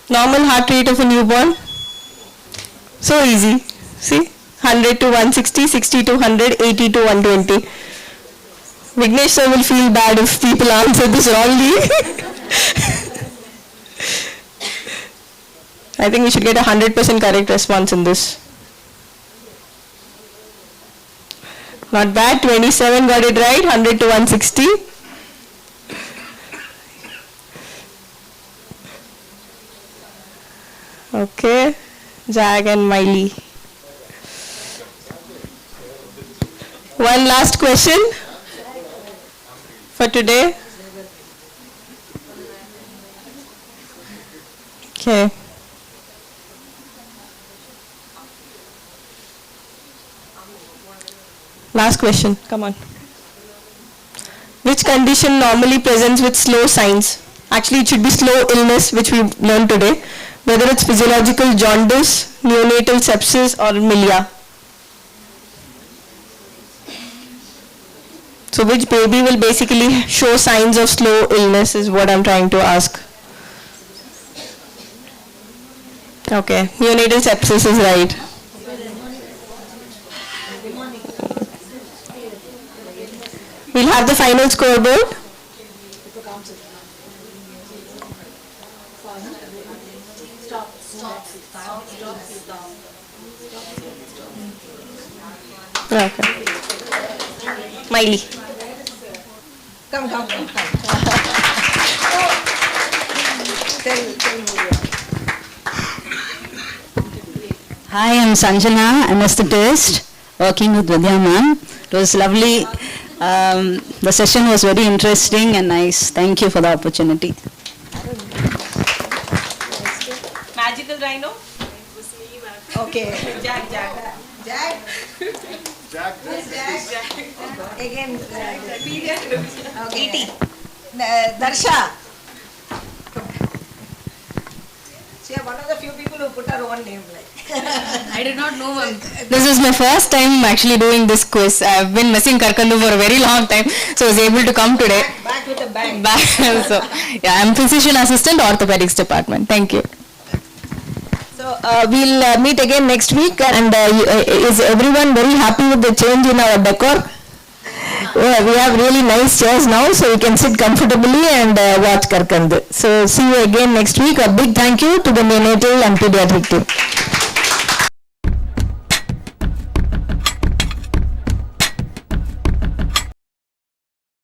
Normal heart rate of a newborn. So easy. See? 100 to 160, 60 to 100, 80 to 120. Vignesh sir will feel bad if people answer this wrongly. I think we should get a 100% correct response in this. Not bad. 27 got it right. 100 to 160. Okay, Jag and Miley. One last question for today. Okay. Last question, come on. Which condition normally presents with slow signs? Actually, it should be slow illness, which we learned today. Whether it's physiological jaundice, neonatal sepsis or milia. So which baby will basically show signs of slow illness is what I'm trying to ask. Okay, neonatal sepsis is right. We'll have the final scoreboard. Okay. Miley. Come. Tell Hi, I'm Sanjana, anesthetist, working with Vidya ma'am. It was lovely. The session was very interesting and nice. Thank you for the opportunity. Magical Rhino? Okay. Jag. Again, okay. Darsha. Yeah, one of the few people who put our own name like. I did not know. This is my first time actually doing this quiz. I've been missing Karkandu for a very long time, so I was able to come today. Back with a bang. Back. So, yeah, I'm physician assistant, orthopedics department. Thank you. So we'll meet again next week. And is everyone very happy with the change in our decor? We have really nice chairs now, so you can sit comfortably and watch Karkandu. So see you again next week. A big thank you to the neonatal and pediatric team.